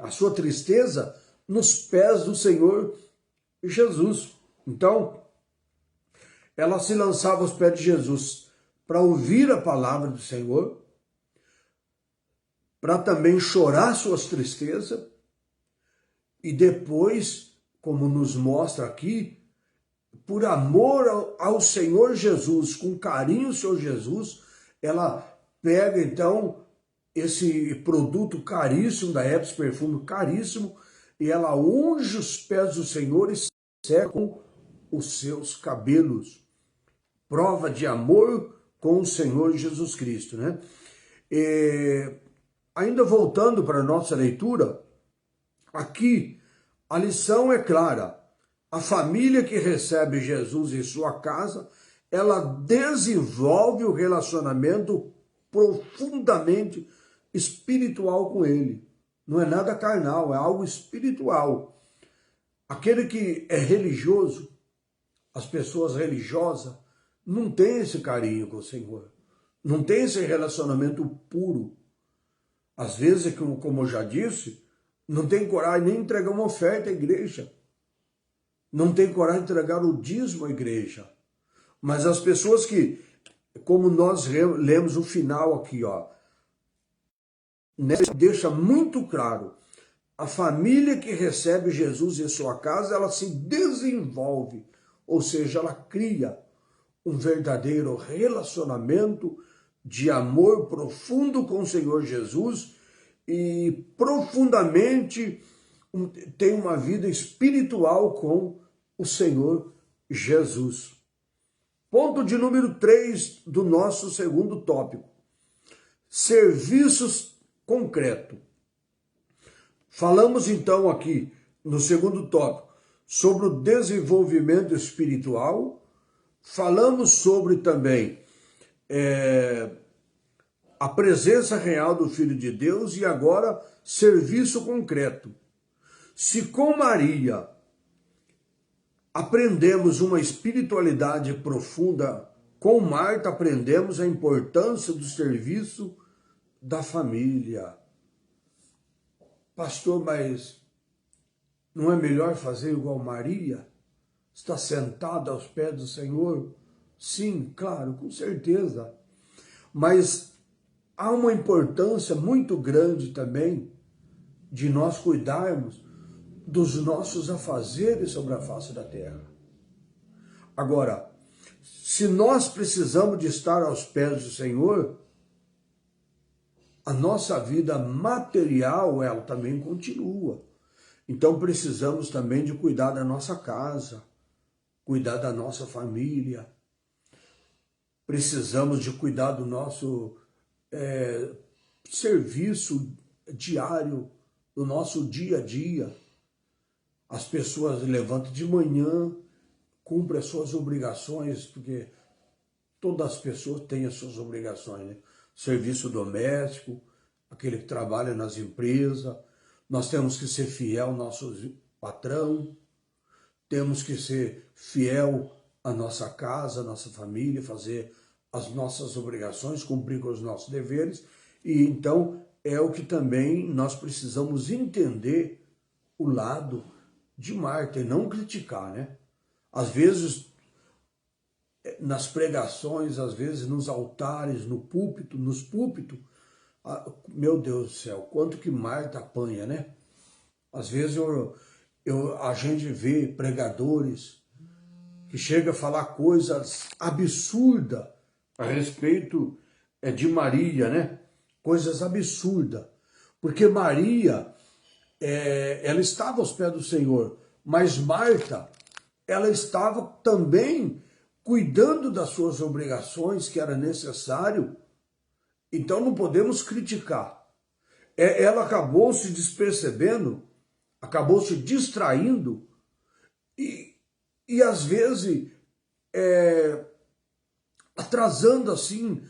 a sua tristeza nos pés do Senhor Jesus. Então, ela se lançava aos pés de Jesus para ouvir a palavra do Senhor, para também chorar suas tristezas, e depois, como nos mostra aqui, por amor ao Senhor Jesus, com carinho ao Senhor Jesus, ela pega então esse produto caríssimo da época, esse perfume caríssimo, e ela unge os pés do Senhor e seca com os seus cabelos. Prova de amor com o Senhor Jesus Cristo, né? Ainda voltando para a nossa leitura, aqui a lição é clara. A família que recebe Jesus em sua casa, ela desenvolve o relacionamento profundamente espiritual com ele. Não é nada carnal, é algo espiritual. Aquele que é religioso, as pessoas religiosas, não tem esse carinho com o Senhor. Não tem esse relacionamento puro. Às vezes, como eu já disse, não tem coragem nem de entregar uma oferta à igreja. Não tem coragem de entregar o dízimo à igreja. Mas as pessoas que, como nós lemos o final aqui, ó, deixa muito claro, a família que recebe Jesus em sua casa, ela se desenvolve, ou seja, ela cria um verdadeiro relacionamento de amor profundo com o Senhor Jesus e profundamente tem uma vida espiritual com o Senhor Jesus. Ponto de número 3 do nosso segundo tópico. Serviços concretos. Falamos então aqui no segundo tópico sobre o desenvolvimento espiritual, falamos sobre também a presença real do Filho de Deus e agora serviço concreto. Se com Maria aprendemos uma espiritualidade profunda, com Marta aprendemos a importância do serviço da família. Pastor, mas não é melhor fazer igual Maria? Está sentada aos pés do Senhor? Sim, claro, com certeza. Mas há uma importância muito grande também de nós cuidarmos dos nossos afazeres sobre a face da terra. Agora, se nós precisamos de estar aos pés do Senhor, a nossa vida material, ela também continua. Então precisamos também de cuidar da nossa casa, cuidar da nossa família, precisamos de cuidar do nosso serviço diário, do nosso dia a dia. As pessoas levantam de manhã, cumprem as suas obrigações, porque todas as pessoas têm as suas obrigações, né? Serviço doméstico, aquele que trabalha nas empresas, nós temos que ser fiel ao nosso patrão, temos que ser fiel à nossa casa, à nossa família, fazer as nossas obrigações, cumprir com os nossos deveres, e então é o que também nós precisamos entender o lado de Marta e não criticar, né? Às vezes, nas pregações, às vezes nos altares, no púlpito, nos púlpitos, meu Deus do céu, quanto que Marta apanha, né? Às vezes a gente vê pregadores que chegam a falar coisas absurdas a respeito de Maria, né? Coisas absurdas. Porque Maria, ela estava aos pés do Senhor, mas Marta, ela estava também cuidando das suas obrigações, que era necessário. Então não podemos criticar. Ela acabou se despercebendo, acabou se distraindo e às vezes atrasando assim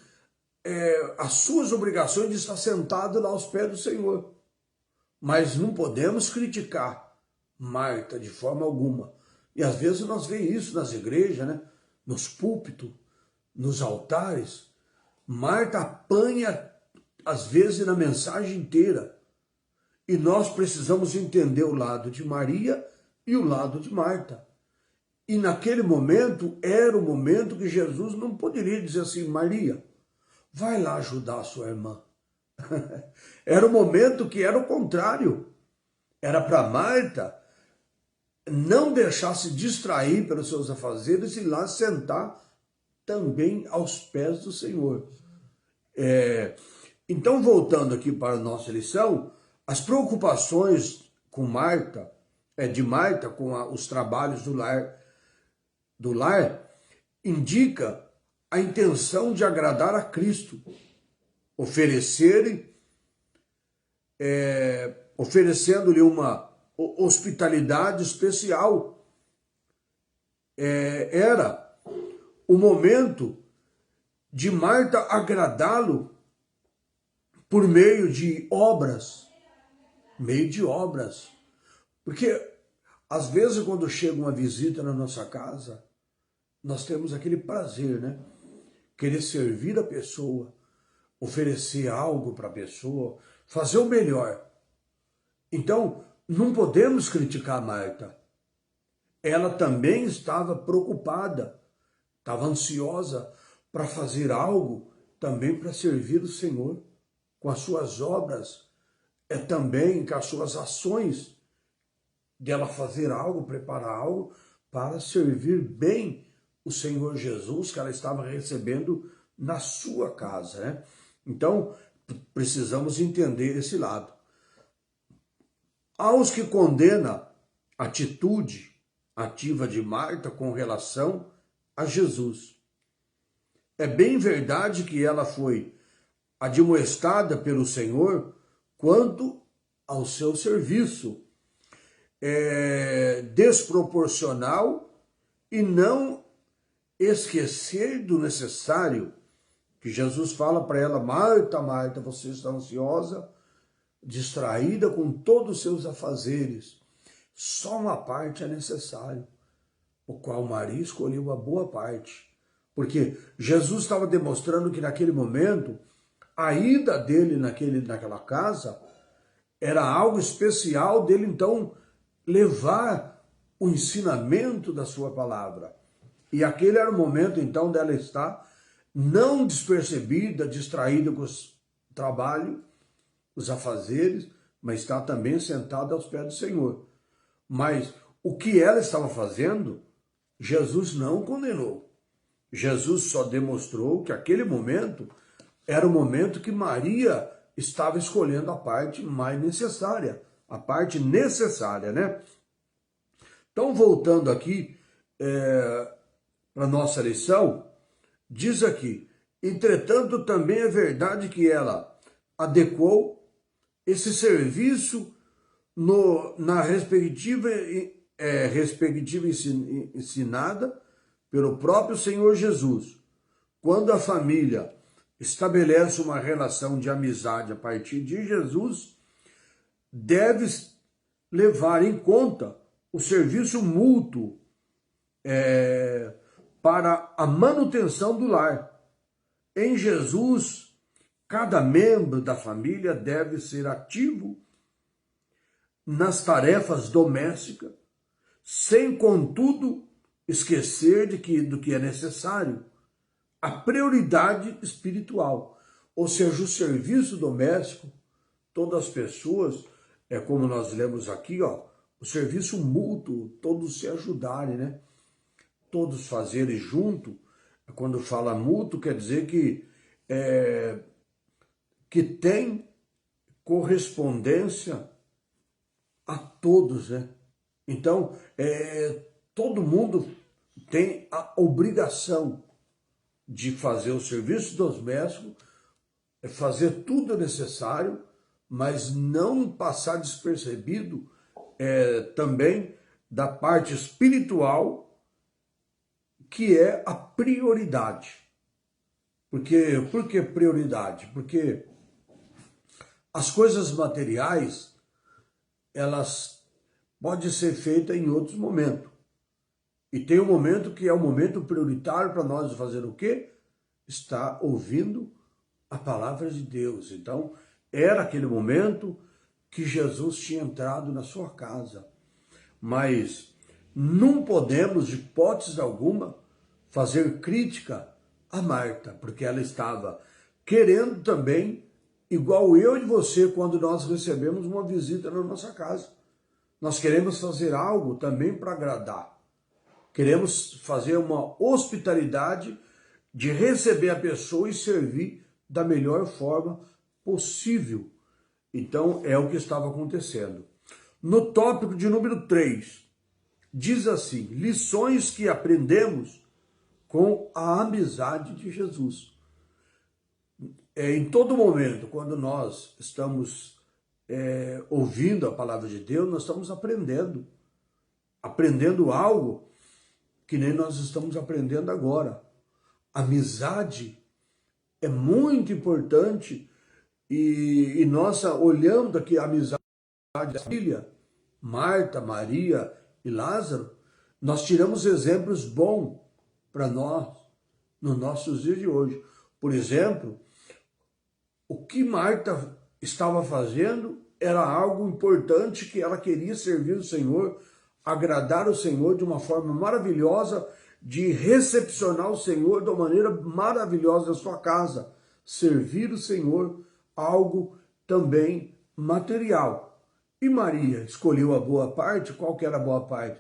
as suas obrigações de estar sentado lá aos pés do Senhor. Mas não podemos criticar Marta de forma alguma. E às vezes nós vemos isso nas igrejas, né? Nos púlpitos, nos altares. Marta apanha, às vezes, na mensagem inteira. E nós precisamos entender o lado de Maria e o lado de Marta. E naquele momento, era o momento que Jesus não poderia dizer assim, Maria, vai lá ajudar a sua irmã. Era o momento que era o contrário. Era para Marta não deixar se distrair pelos seus afazeres e lá sentar também aos pés do Senhor. Então, voltando aqui para a nossa lição, as preocupações com Marta, de Marta com os trabalhos do lar, indica a intenção de agradar a Cristo, oferecendo-lhe uma hospitalidade especial. Era o momento de Marta agradá-lo por meio de obras. Porque, às vezes, quando chega uma visita na nossa casa, nós temos aquele prazer, né? Querer servir a pessoa, oferecer algo para a pessoa, fazer o melhor. Então, não podemos criticar Marta. Ela também estava preocupada, estava ansiosa para fazer algo também para servir o Senhor. Com as suas obras, também com as suas ações, dela fazer algo, preparar algo para servir bem o Senhor Jesus que ela estava recebendo na sua casa, né? Então, precisamos entender esse lado. Aos que condena a atitude ativa de Marta com relação a Jesus. É bem verdade que ela foi admoestada pelo Senhor quanto ao seu serviço desproporcional e não esquecer do necessário, que Jesus fala para ela: Marta, Marta, você está ansiosa, distraída com todos os seus afazeres. Só uma parte é necessário, o qual Maria escolheu a boa parte. Porque Jesus estava demonstrando que naquele momento, a ida dele naquela casa era algo especial dele, então, levar o ensinamento da sua palavra. E aquele era o momento, então, dela estar não despercebida, distraída com o trabalho, os afazeres, mas está também sentada aos pés do Senhor. Mas o que ela estava fazendo, Jesus não condenou. Jesus só demonstrou que aquele momento era o momento que Maria estava escolhendo a parte mais necessária, a parte necessária, né? Então, voltando aqui para a nossa lição, diz aqui: entretanto, também é verdade que ela adequou esse serviço na respectiva ensinada pelo próprio Senhor Jesus. Quando a família estabelece uma relação de amizade a partir de Jesus, deve levar em conta o serviço mútuo para a manutenção do lar. Em Jesus, cada membro da família deve ser ativo nas tarefas domésticas, sem, contudo, esquecer do que é necessário, a prioridade espiritual. Ou seja, o serviço doméstico, todas as pessoas, como nós lemos aqui, o serviço mútuo, todos se ajudarem, né? Todos fazerem junto. Quando fala mútuo, quer dizer que tem correspondência a todos, né? Então, todo mundo tem a obrigação de fazer o serviço doméstico, fazer tudo necessário, mas não passar despercebido também da parte espiritual, que é a prioridade. Por que prioridade? Porque as coisas materiais, elas podem ser feitas em outros momentos. E tem um momento que é o momento prioritário para nós fazer o quê? Estar ouvindo a palavra de Deus. Então, era aquele momento que Jesus tinha entrado na sua casa. Mas não podemos, de hipótese alguma, fazer crítica a Marta, porque ela estava querendo também, igual eu e você, quando nós recebemos uma visita na nossa casa. Nós queremos fazer algo também para agradar. Queremos fazer uma hospitalidade de receber a pessoa e servir da melhor forma possível. Então, é o que estava acontecendo. No tópico de número 3, diz assim: lições que aprendemos com a amizade de Jesus. Em todo momento, quando nós estamos ouvindo a palavra de Deus, nós estamos aprendendo algo que nem nós estamos aprendendo agora. Amizade é muito importante e nós olhando aqui a amizade da família, Marta, Maria e Lázaro, nós tiramos exemplos bons para nós nos nossos dias de hoje. Por exemplo, o que Marta estava fazendo era algo importante, que ela queria servir o Senhor, agradar o Senhor de uma forma maravilhosa, de recepcionar o Senhor de uma maneira maravilhosa na sua casa. Servir o Senhor, algo também material. E Maria escolheu a boa parte. Qual que era a boa parte?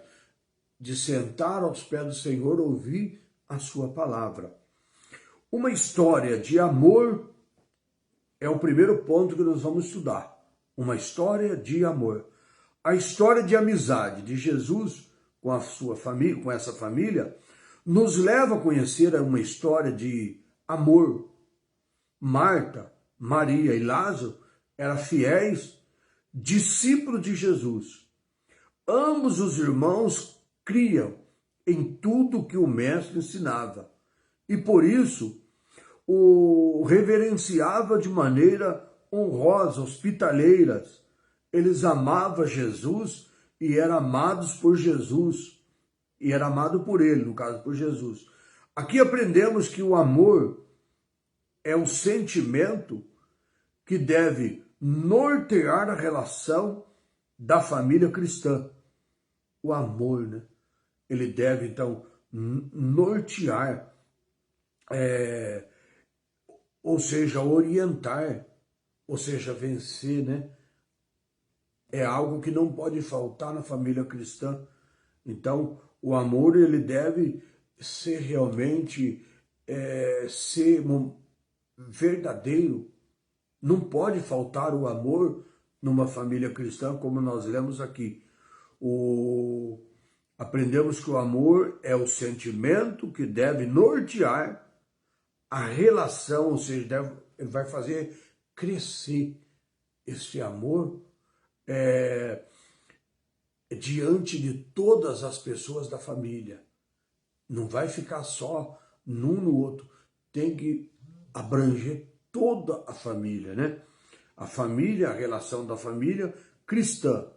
De sentar aos pés do Senhor, ouvir a sua palavra. Uma história de amor é o primeiro ponto que nós vamos estudar. Uma história de amor. A história de amizade de Jesus com a sua família, com essa família, nos leva a conhecer uma história de amor. Marta, Maria e Lázaro eram fiéis discípulos de Jesus. Ambos os irmãos criam em tudo que o mestre ensinava e por isso o reverenciava de maneira honrosa, hospitaleiras. Eles amavam Jesus e eram amados por Jesus. E era amado por ele, no caso, por Jesus. Aqui aprendemos que o amor é o sentimento que deve nortear a relação da família cristã. O amor, né? Ele deve, então, nortear, ou seja, orientar, ou seja, vencer, né? É algo que não pode faltar na família cristã. Então, o amor, ele deve ser realmente, ser verdadeiro. Não pode faltar o amor numa família cristã, como nós lemos aqui. Aprendemos que o amor é o sentimento que deve nortear a relação, ou seja, ele vai fazer crescer esse amor diante de todas as pessoas da família. Não vai ficar só num no outro, tem que abranger toda a família, né? A família, a relação da família cristã,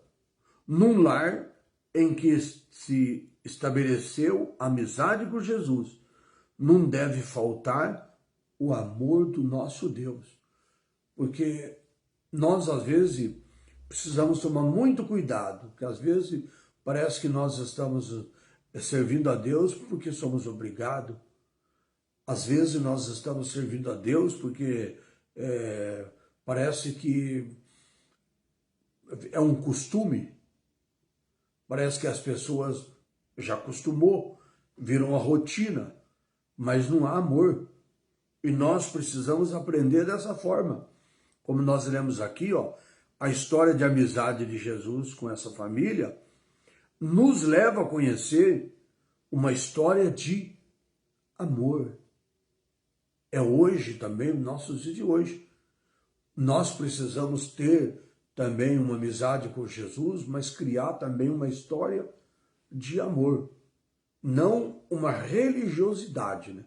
num lar em que se estabeleceu amizade com Jesus, não deve faltar o amor do nosso Deus. Porque nós, às vezes, precisamos tomar muito cuidado, porque às vezes parece que nós estamos servindo a Deus porque somos obrigados. Às vezes nós estamos servindo a Deus porque parece que é um costume. Parece que as pessoas já acostumou, viram a rotina, mas não há amor. E nós precisamos aprender dessa forma. Como nós lemos aqui, ó, a história de amizade de Jesus com essa família nos leva a conhecer uma história de amor. É hoje também, nossos dias de hoje. Nós precisamos ter também uma amizade com Jesus, mas criar também uma história de amor. Não uma religiosidade, né?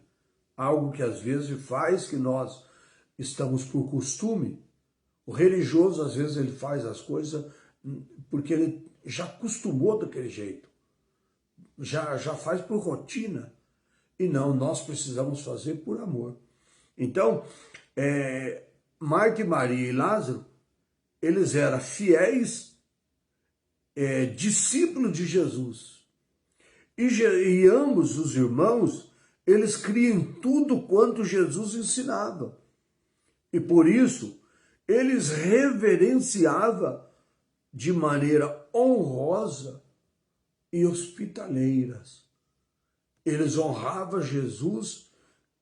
Algo que às vezes faz que nós estamos por costume. O religioso, às vezes, ele faz as coisas porque ele já acostumou daquele jeito. Já faz por rotina. E não, nós precisamos fazer por amor. Então, Marta e Maria e Lázaro, eles eram fiéis discípulos de Jesus. E ambos os irmãos, eles criam tudo quanto Jesus ensinava. E por isso, eles reverenciavam de maneira honrosa e hospitaleiras. Eles honravam Jesus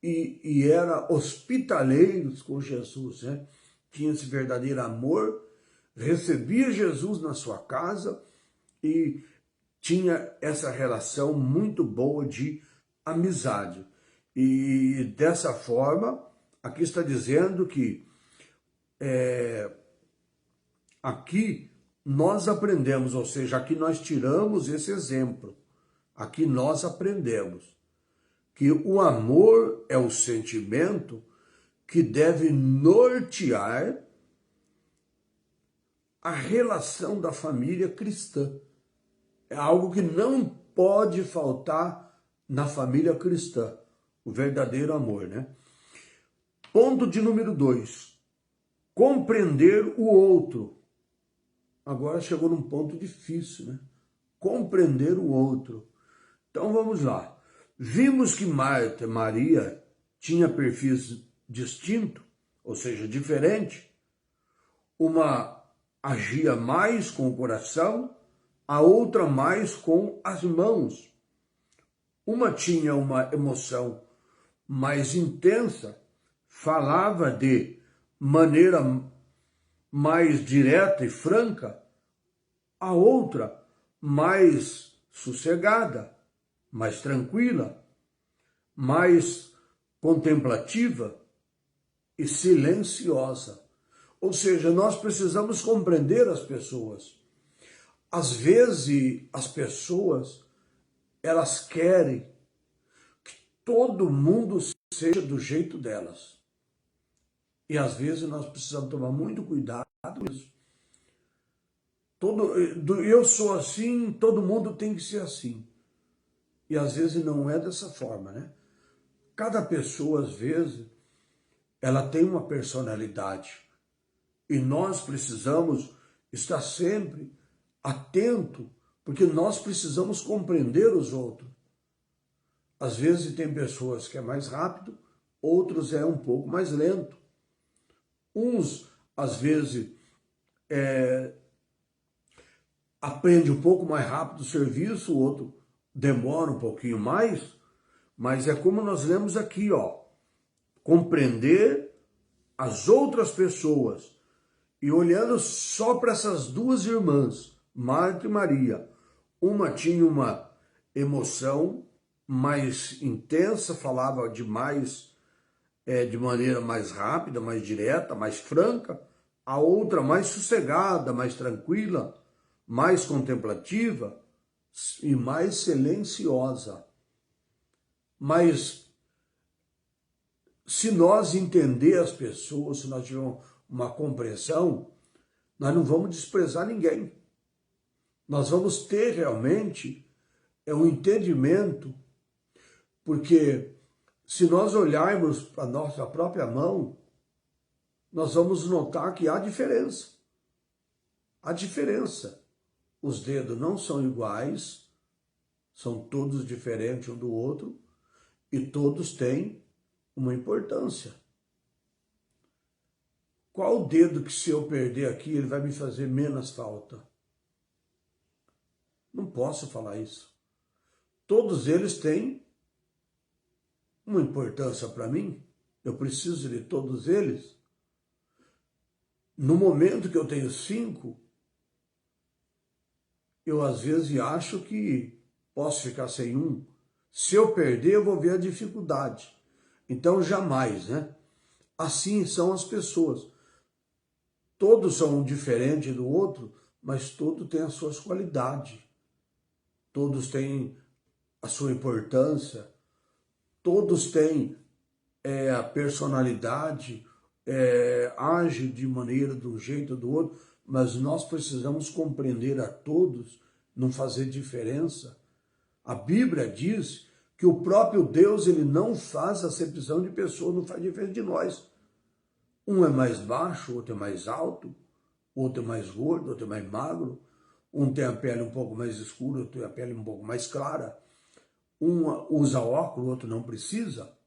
e eram hospitaleiros com Jesus, né? Tinha esse verdadeiro amor, recebia Jesus na sua casa e tinha essa relação muito boa de amizade. E dessa forma, aqui está dizendo que aqui nós aprendemos, ou seja, aqui nós tiramos esse exemplo. Aqui nós aprendemos que o amor é o sentimento que deve nortear a relação da família cristã. É algo que não pode faltar na família cristã, o verdadeiro amor, né? Ponto de número 2, compreender o outro. Agora chegou num ponto difícil, né? Compreender o outro. Então vamos lá. Vimos que Marta e Maria tinham perfis distintos, ou seja, diferentes. Uma agia mais com o coração, a outra mais com as mãos. Uma tinha uma emoção mais intensa, falava de maneira mais direta e franca, a outra mais sossegada, mais tranquila, mais contemplativa e silenciosa. Ou seja, nós precisamos compreender as pessoas. Às vezes, as pessoas, elas querem que todo mundo seja do jeito delas. E às vezes nós precisamos tomar muito cuidado com isso. Eu sou assim, todo mundo tem que ser assim. E às vezes não é dessa forma, né? Cada pessoa, às vezes, ela tem uma personalidade. E nós precisamos estar sempre atento, porque nós precisamos compreender os outros. Às vezes tem pessoas que é mais rápido, outros é um pouco mais lento. Uns, às vezes, aprende um pouco mais rápido o serviço, o outro demora um pouquinho mais, mas é como nós lemos aqui, ó, compreender as outras pessoas. E olhando só para essas duas irmãs, Marta e Maria, uma tinha uma emoção mais intensa, falava demais, de maneira mais rápida, mais direta, mais franca, a outra mais sossegada, mais tranquila, mais contemplativa e mais silenciosa. Mas se nós entender as pessoas, se nós tivermos uma compreensão, nós não vamos desprezar ninguém. Nós vamos ter realmente um entendimento, porque se nós olharmos para a nossa própria mão, nós vamos notar que há diferença. Há diferença. Os dedos não são iguais, são todos diferentes um do outro, e todos têm uma importância. Qual dedo que se eu perder aqui, ele vai me fazer menos falta? Não posso falar isso. Todos eles têm uma importância para mim. Eu preciso de todos eles. No momento que eu tenho 5, eu às vezes acho que posso ficar sem um. Se eu perder, eu vou ver a dificuldade. Então, jamais, né? Assim são as pessoas. Todos são diferentes do outro, mas todos têm as suas qualidades. Todos têm a sua importância. Todos têm a personalidade, agem de maneira de um jeito ou do outro, mas nós precisamos compreender a todos, não fazer diferença. A Bíblia diz que o próprio Deus, ele não faz acepção de pessoas, não faz diferença de nós. Um é mais baixo, outro é mais alto, outro é mais gordo, outro é mais magro, um tem a pele um pouco mais escura, outro tem a pele um pouco mais clara, um usa óculos, o outro não precisa,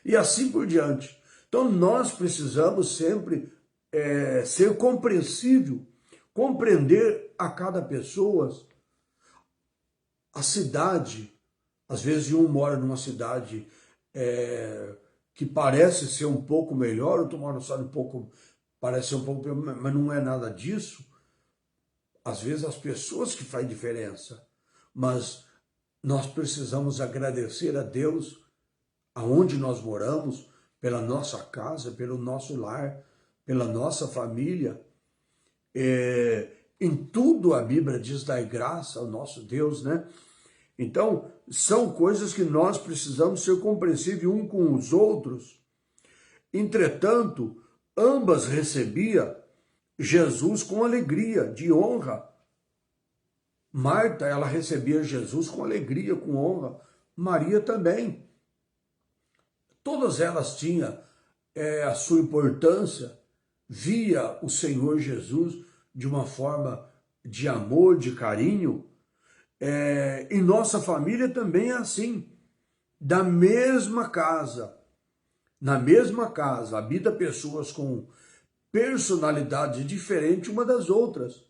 e assim por diante. Então nós precisamos sempre ser compreensível, compreender a cada pessoa. A cidade, às vezes um mora numa cidade que parece ser um pouco melhor, outro mora numa cidade parece ser um pouco pior, mas não é nada disso. Às vezes as pessoas que fazem diferença, mas nós precisamos agradecer a Deus aonde nós moramos, pela nossa casa, pelo nosso lar, pela nossa família. Em tudo a Bíblia diz: dai graça ao nosso Deus, né? Então, são coisas que nós precisamos ser compreensíveis uns com os outros. Entretanto, ambas recebiam Jesus com alegria, de honra. Marta, ela recebia Jesus com alegria, com honra. Maria também. Todas elas tinham a sua importância, via o Senhor Jesus de uma forma de amor, de carinho. Em nossa família também é assim. Da mesma casa, na mesma casa, habita pessoas com personalidades diferentes uma das outras.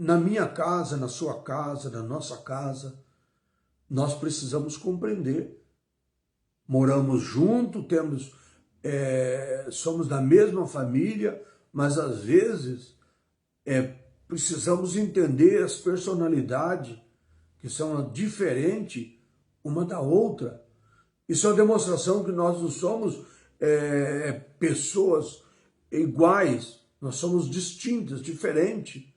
na minha casa, na sua casa, na nossa casa, nós precisamos compreender. Moramos juntos, somos da mesma família, mas às vezes precisamos entender as personalidades que são diferentes uma da outra. Isso é uma demonstração que nós não somos pessoas iguais, nós somos distintas, diferentes.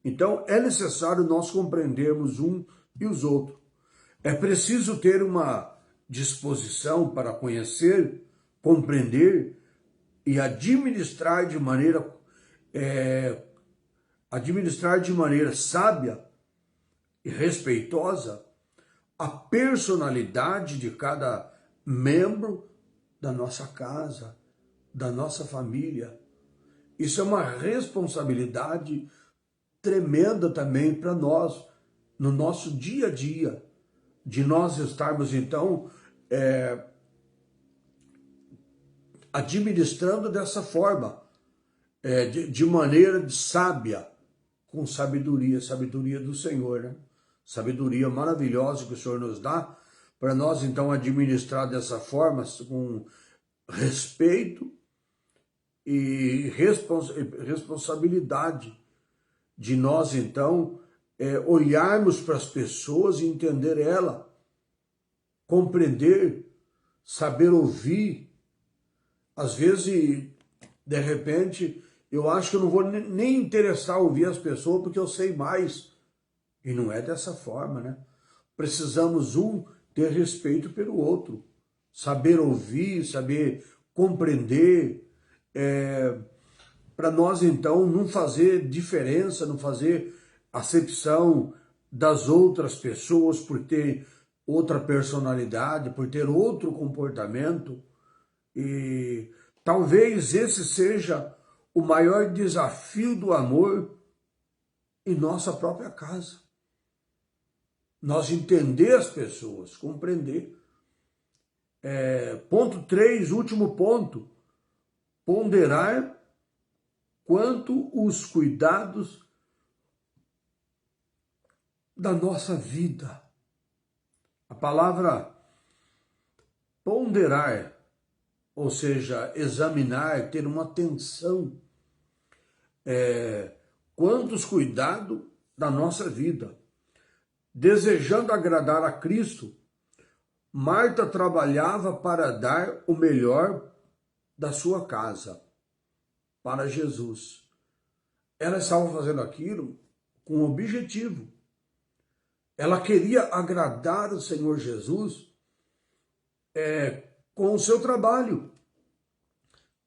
Então é necessário nós compreendermos um e os outros. É preciso ter uma disposição para conhecer, compreender e administrar de maneira sábia e respeitosa a personalidade de cada membro da nossa casa, da nossa família. Isso é uma responsabilidade tremenda também para nós, no nosso dia a dia, de nós estarmos então administrando dessa forma, de maneira sábia, com sabedoria do Senhor, né? Sabedoria maravilhosa que o Senhor nos dá, para nós então administrar dessa forma, com respeito e responsabilidade, de nós então olharmos para as pessoas e entender ela, compreender, saber ouvir. Às vezes, de repente, eu acho que eu não vou nem interessar ouvir as pessoas porque eu sei mais. E não é dessa forma, né? Precisamos ter respeito pelo outro, saber ouvir, saber compreender, para nós então não fazer diferença, não fazer acepção das outras pessoas por ter outra personalidade, por ter outro comportamento. E talvez esse seja o maior desafio do amor em nossa própria casa. Nós entender as pessoas, compreender. Ponto 3, último ponto. Ponderar quanto os cuidados da nossa vida. A palavra ponderar, ou seja, examinar, ter uma atenção, quantos cuidados da nossa vida. Desejando agradar a Cristo, Marta trabalhava para dar o melhor da sua casa para Jesus. Ela estava fazendo aquilo com um objetivo. Ela queria agradar o Senhor Jesus com o seu trabalho,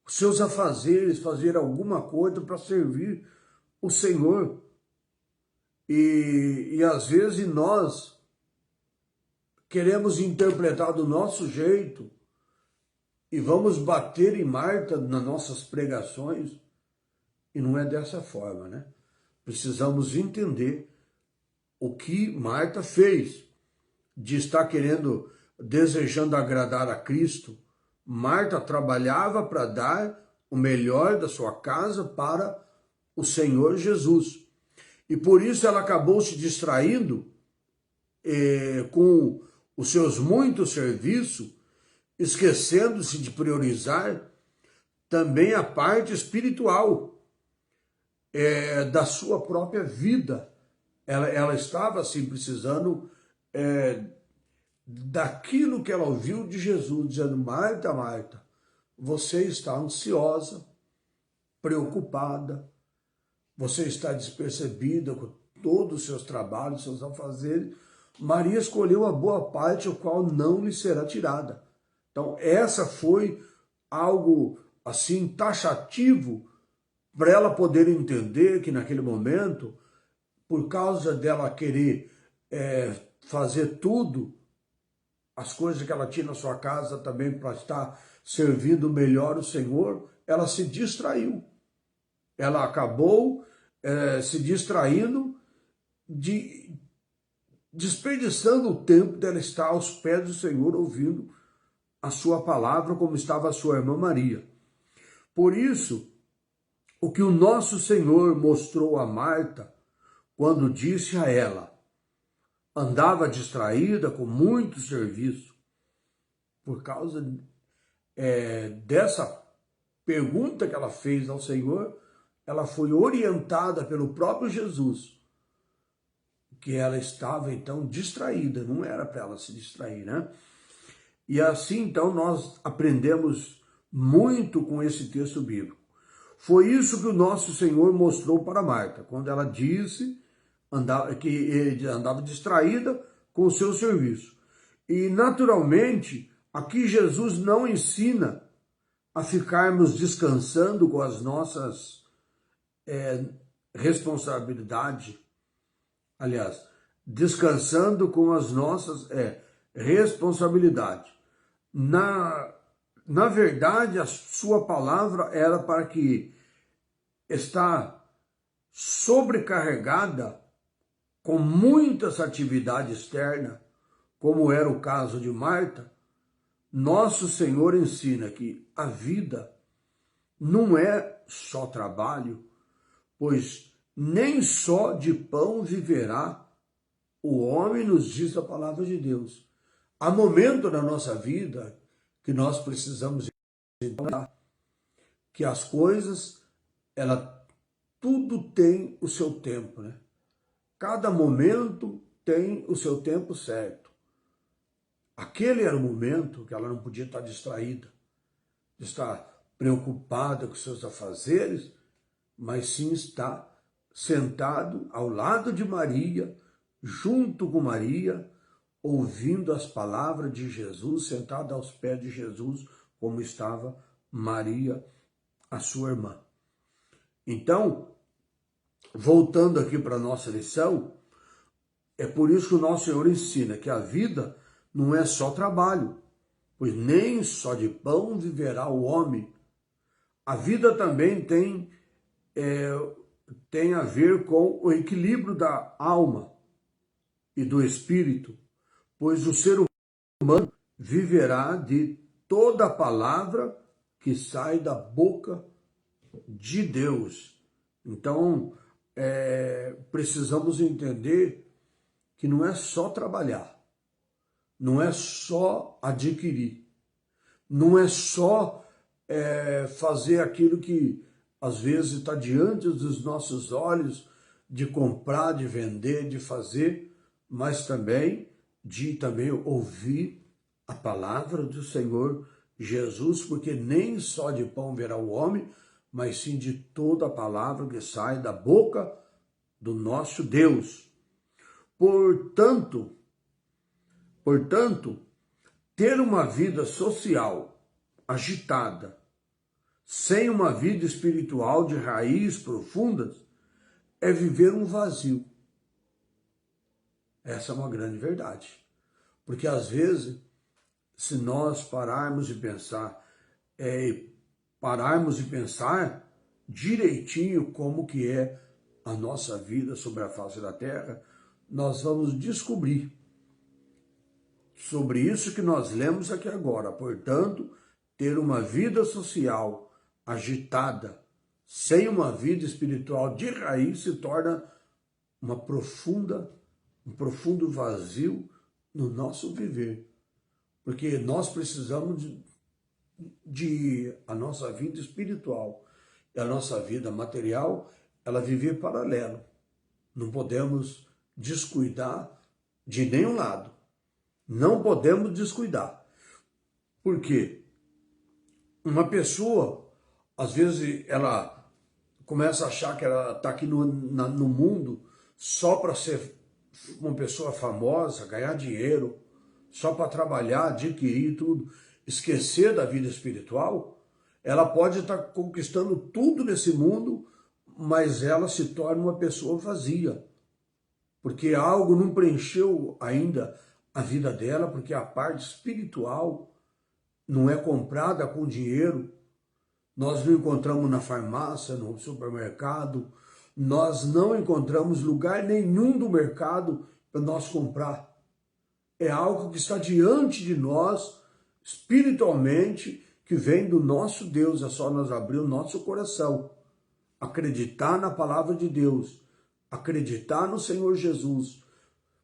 os seus afazeres, fazer alguma coisa para servir o Senhor. E às vezes nós queremos interpretar do nosso jeito e vamos bater em Marta nas nossas pregações, e não é dessa forma, né? Precisamos entender o que Marta fez, de estar desejando agradar a Cristo. Marta trabalhava para dar o melhor da sua casa para o Senhor Jesus. E por isso ela acabou se distraindo com os seus muitos serviços, esquecendo-se de priorizar também a parte espiritual da sua própria vida. Ela estava assim precisando daquilo que ela ouviu de Jesus, dizendo: Marta, Marta, você está ansiosa, preocupada, você está despercebida com todos os seus trabalhos, seus afazeres. Maria escolheu a boa parte, o qual não lhe será tirada. Então, essa foi algo assim taxativo para ela poder entender que naquele momento, por causa dela querer fazer tudo, as coisas que ela tinha na sua casa também para estar servindo melhor o Senhor, ela se distraiu. Ela acabou se distraindo, desperdiçando o tempo dela estar aos pés do Senhor, ouvindo a sua palavra, como estava a sua irmã Maria. Por isso, o que o nosso Senhor mostrou a Marta quando disse a ela, andava distraída com muito serviço, por causa dessa pergunta que ela fez ao Senhor, ela foi orientada pelo próprio Jesus, que ela estava então distraída, não era para ela se distrair, né? E assim então nós aprendemos muito com esse texto bíblico. Foi isso que o nosso Senhor mostrou para Marta, quando ela disse que ele andava distraída com o seu serviço. E naturalmente, aqui Jesus não ensina a ficarmos descansando com as nossas responsabilidades, aliás, descansando com as nossas responsabilidades. Na verdade, a sua palavra era para que está sobrecarregada com muitas atividades externas, como era o caso de Marta. Nosso Senhor ensina que a vida não é só trabalho, pois nem só de pão viverá o homem, nos diz a palavra de Deus. Há momento na nossa vida que nós precisamos entender que as coisas, tudo tem o seu tempo, né? Cada momento tem o seu tempo certo. Aquele era o momento que ela não podia estar distraída, estar preocupada com seus afazeres, mas sim estar sentado ao lado de Maria, junto com Maria, ouvindo as palavras de Jesus, sentada aos pés de Jesus, como estava Maria, a sua irmã. Então, voltando aqui para a nossa lição, é por isso que o nosso Senhor ensina que a vida não é só trabalho, pois nem só de pão viverá o homem. A vida também tem a ver com o equilíbrio da alma e do espírito, pois o ser humano viverá de toda a palavra que sai da boca de Deus. Então, precisamos entender que não é só trabalhar, não é só adquirir, não é só fazer aquilo que às vezes está diante dos nossos olhos, de comprar, de vender, de fazer, mas também de ouvir a palavra do Senhor Jesus, porque nem só de pão verá o homem, mas sim de toda a palavra que sai da boca do nosso Deus. Portanto, ter uma vida social agitada, sem uma vida espiritual de raízes profundas, é viver um vazio. Essa é uma grande verdade. Porque às vezes, se nós pararmos de pensar direitinho como que é a nossa vida sobre a face da terra, nós vamos descobrir sobre isso que nós lemos aqui agora. Portanto, ter uma vida social agitada, sem uma vida espiritual de raiz, se torna um profundo vazio no nosso viver. Porque nós precisamos de a nossa vida espiritual e a nossa vida material, ela viver paralelo. Não podemos descuidar de nenhum lado. Não podemos descuidar. Por quê? Uma pessoa, às vezes, ela começa a achar que ela está aqui no mundo só para ser uma pessoa famosa, ganhar dinheiro, só para trabalhar, adquirir tudo, esquecer da vida espiritual. Ela pode estar conquistando tudo nesse mundo, mas ela se torna uma pessoa vazia, porque algo não preencheu ainda a vida dela, porque a parte espiritual não é comprada com dinheiro. Nós não encontramos na farmácia, no supermercado, nós não encontramos lugar nenhum do mercado para nós comprar. É algo que está diante de nós, espiritualmente, que vem do nosso Deus. É só nós abrir o nosso coração, acreditar na palavra de Deus, acreditar no Senhor Jesus,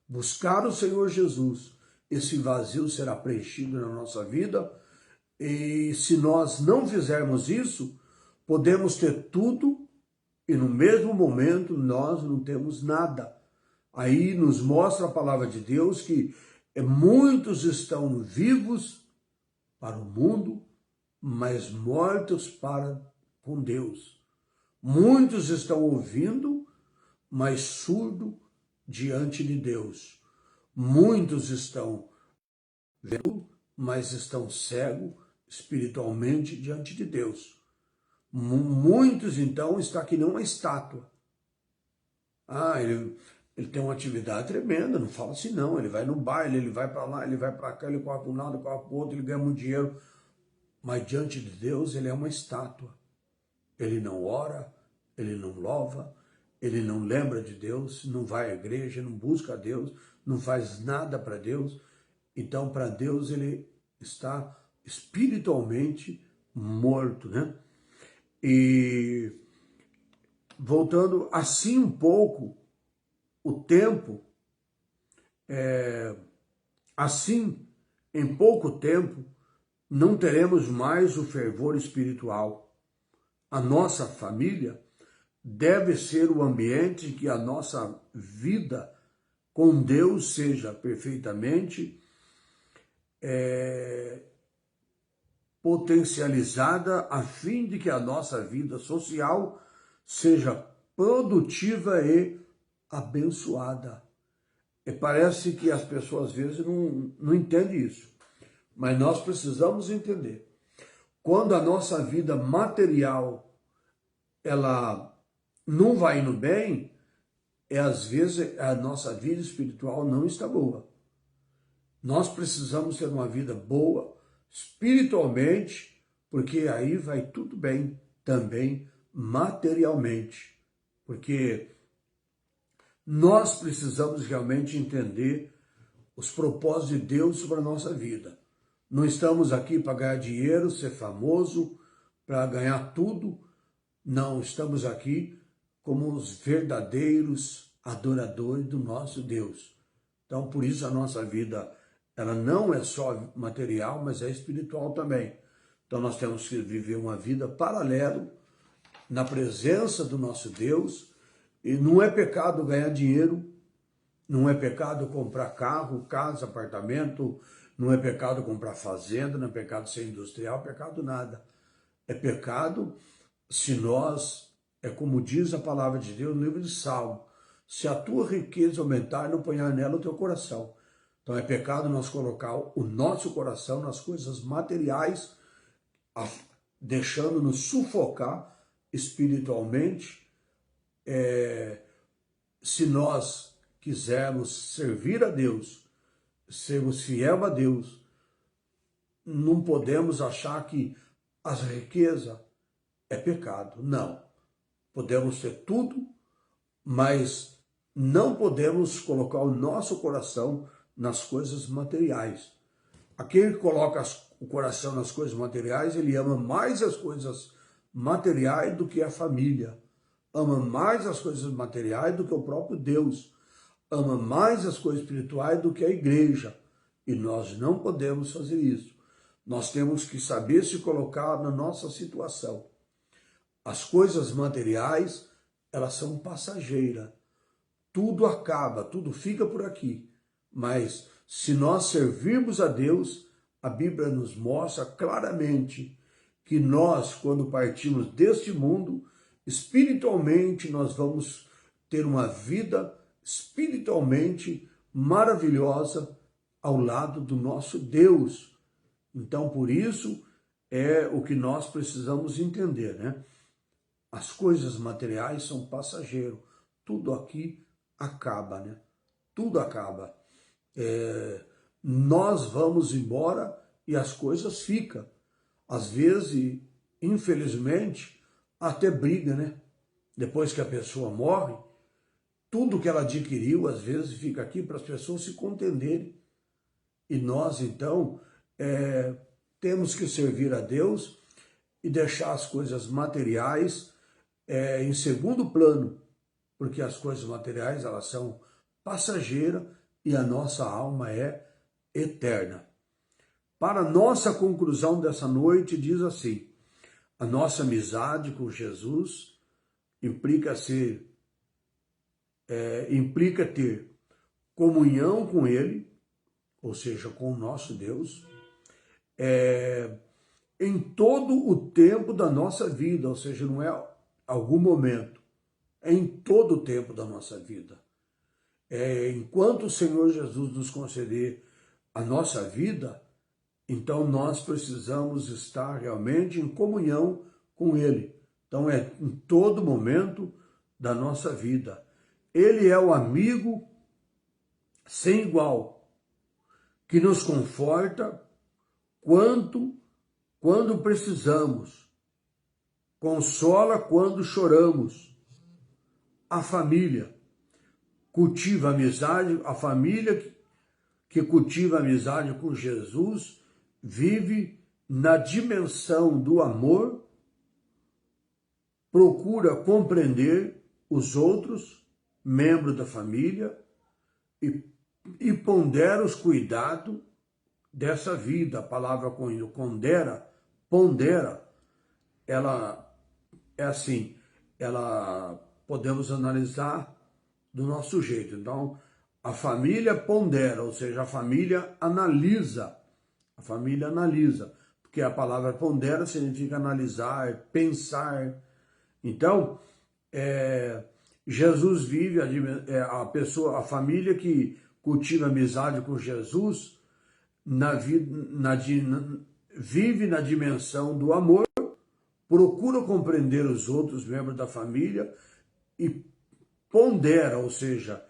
buscar o Senhor Jesus, esse vazio será preenchido na nossa vida. E se nós não fizermos isso, podemos ter tudo e no mesmo momento nós não temos nada. Aí nos mostra a palavra de Deus que muitos estão vivos para o mundo, mas mortos para com Deus. Muitos estão ouvindo, mas surdo diante de Deus. Muitos estão vendo, mas estão cegos espiritualmente diante de Deus. Muitos, então, estão que nem uma estátua. Ele tem uma atividade tremenda, não fala assim não, ele vai no baile, ele vai para lá, ele vai para cá, ele corre para um lado, corre para o outro, ele ganha muito dinheiro. Mas diante de Deus ele é uma estátua. Ele não ora, ele não louva, ele não lembra de Deus, não vai à igreja, não busca a Deus, não faz nada para Deus. Então, para Deus, ele está espiritualmente morto, né? E voltando assim um pouco, o tempo, assim, em pouco tempo, não teremos mais o fervor espiritual. A nossa família deve ser o ambiente em que a nossa vida com Deus seja perfeitamente potencializada, a fim de que a nossa vida social seja produtiva e abençoada. E parece que as pessoas às vezes não entendem isso, mas nós precisamos entender. Quando a nossa vida material ela não vai indo bem, às vezes a nossa vida espiritual não está boa. Nós precisamos ter uma vida boa espiritualmente, porque aí vai tudo bem também materialmente. Porque nós precisamos realmente entender os propósitos de Deus sobre a nossa vida. Não estamos aqui para ganhar dinheiro, ser famoso, para ganhar tudo. Não, estamos aqui como os verdadeiros adoradores do nosso Deus. Então, por isso a nossa vida, ela não é só material, mas é espiritual também. Então, nós temos que viver uma vida paralela na presença do nosso Deus. E não é pecado ganhar dinheiro, não é pecado comprar carro, casa, apartamento, não é pecado comprar fazenda, não é pecado ser industrial, pecado nada. É pecado se nós, é como diz a palavra de Deus no livro de Salmo, se a tua riqueza aumentar, não ponhar nela o teu coração. Então é pecado nós colocar o nosso coração nas coisas materiais, deixando-nos sufocar espiritualmente. Se nós quisermos servir a Deus, sermos fiel a Deus, não podemos achar que as riquezas é pecado. Não. Podemos ter tudo, mas não podemos colocar o nosso coração nas coisas materiais. Aquele que coloca o coração nas coisas materiais, ele ama mais as coisas materiais do que a família. Ama mais as coisas materiais do que o próprio Deus. Ama mais as coisas espirituais do que a igreja. E nós não podemos fazer isso. Nós temos que saber se colocar na nossa situação. As coisas materiais, elas são passageiras. Tudo acaba, tudo fica por aqui. Mas se nós servirmos a Deus, a Bíblia nos mostra claramente que nós, quando partimos deste mundo, espiritualmente nós vamos ter uma vida espiritualmente maravilhosa ao lado do nosso Deus. Então, por isso, é o que nós precisamos entender, né? As coisas materiais são passageiras. Tudo aqui acaba, né? Tudo acaba. Nós vamos embora e as coisas ficam. Às vezes, infelizmente, até briga, né? Depois que a pessoa morre, tudo que ela adquiriu, às vezes, fica aqui para as pessoas se contenderem. E nós, então, temos que servir a Deus e deixar as coisas materiais em segundo plano. porque as coisas materiais elas são passageiras e a nossa alma é eterna. Para nossa conclusão dessa noite, diz assim: a nossa amizade com Jesus implica ter comunhão com Ele, ou seja, com o nosso Deus, em todo o tempo da nossa vida, ou seja, não é algum momento, é em todo o tempo da nossa vida. Enquanto o Senhor Jesus nos conceder a nossa vida, então nós precisamos estar realmente em comunhão com Ele. Então é em todo momento da nossa vida. Ele é o amigo sem igual, que nos conforta quando precisamos, consola quando choramos. A família cultiva amizade, a família que cultiva amizade com Jesus vive na dimensão do amor, procura compreender os outros membros da família e pondera os cuidados dessa vida. A palavra pondera, ela é assim, ela podemos analisar do nosso jeito. Então, a família pondera, ou seja, a família analisa, porque a palavra pondera significa analisar, pensar. Então, Jesus vive, a família que cultiva amizade com Jesus, vive na dimensão do amor, procura compreender os outros membros da família e pondera, ou seja,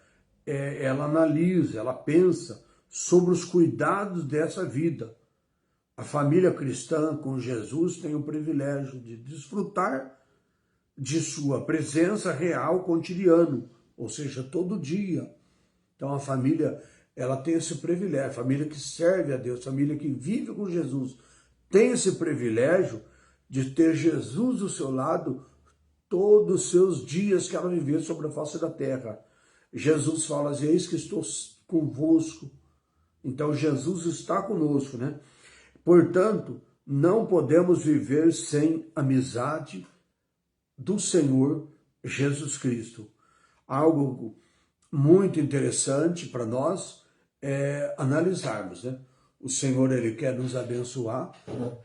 ela analisa, ela pensa sobre os cuidados dessa vida. A família cristã com Jesus tem o privilégio de desfrutar de sua presença real cotidiano, ou seja, todo dia. Então a família, ela tem esse privilégio, a família que serve a Deus, a família que vive com Jesus, tem esse privilégio de ter Jesus do seu lado todos os seus dias que ela viver sobre a face da terra. Jesus fala assim: eis que estou convosco. Então Jesus está conosco, né? Portanto, não podemos viver sem amizade do Senhor Jesus Cristo. Algo muito interessante para nós analisarmos, né? O Senhor, Ele quer nos abençoar,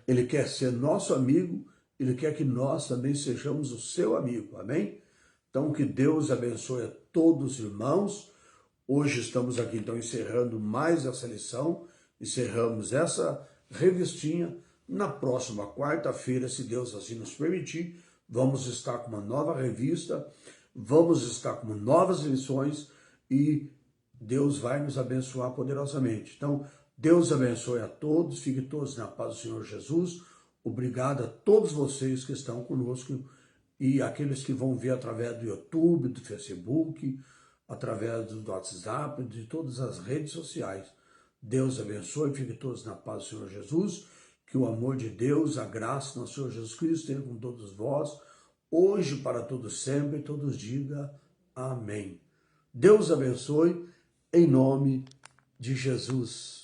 Ele quer ser nosso amigo, Ele quer que nós também sejamos o seu amigo, amém? Então, que Deus abençoe a todos os irmãos. Hoje estamos aqui, então, encerrando mais essa lição, encerramos essa revistinha. Na próxima quarta-feira, se Deus assim nos permitir, vamos estar com uma nova revista, vamos estar com novas lições e Deus vai nos abençoar poderosamente. Então, Deus abençoe a todos, fiquem todos na paz do Senhor Jesus. Obrigado a todos vocês que estão conosco e aqueles que vão ver através do YouTube, do Facebook, através do WhatsApp, de todas as redes sociais. Deus abençoe, fiquem todos na paz do Senhor Jesus. Que o amor de Deus, a graça do nosso Senhor Jesus Cristo tenha com todos vós, hoje para todos sempre, todos diga amém. Deus abençoe, em nome de Jesus.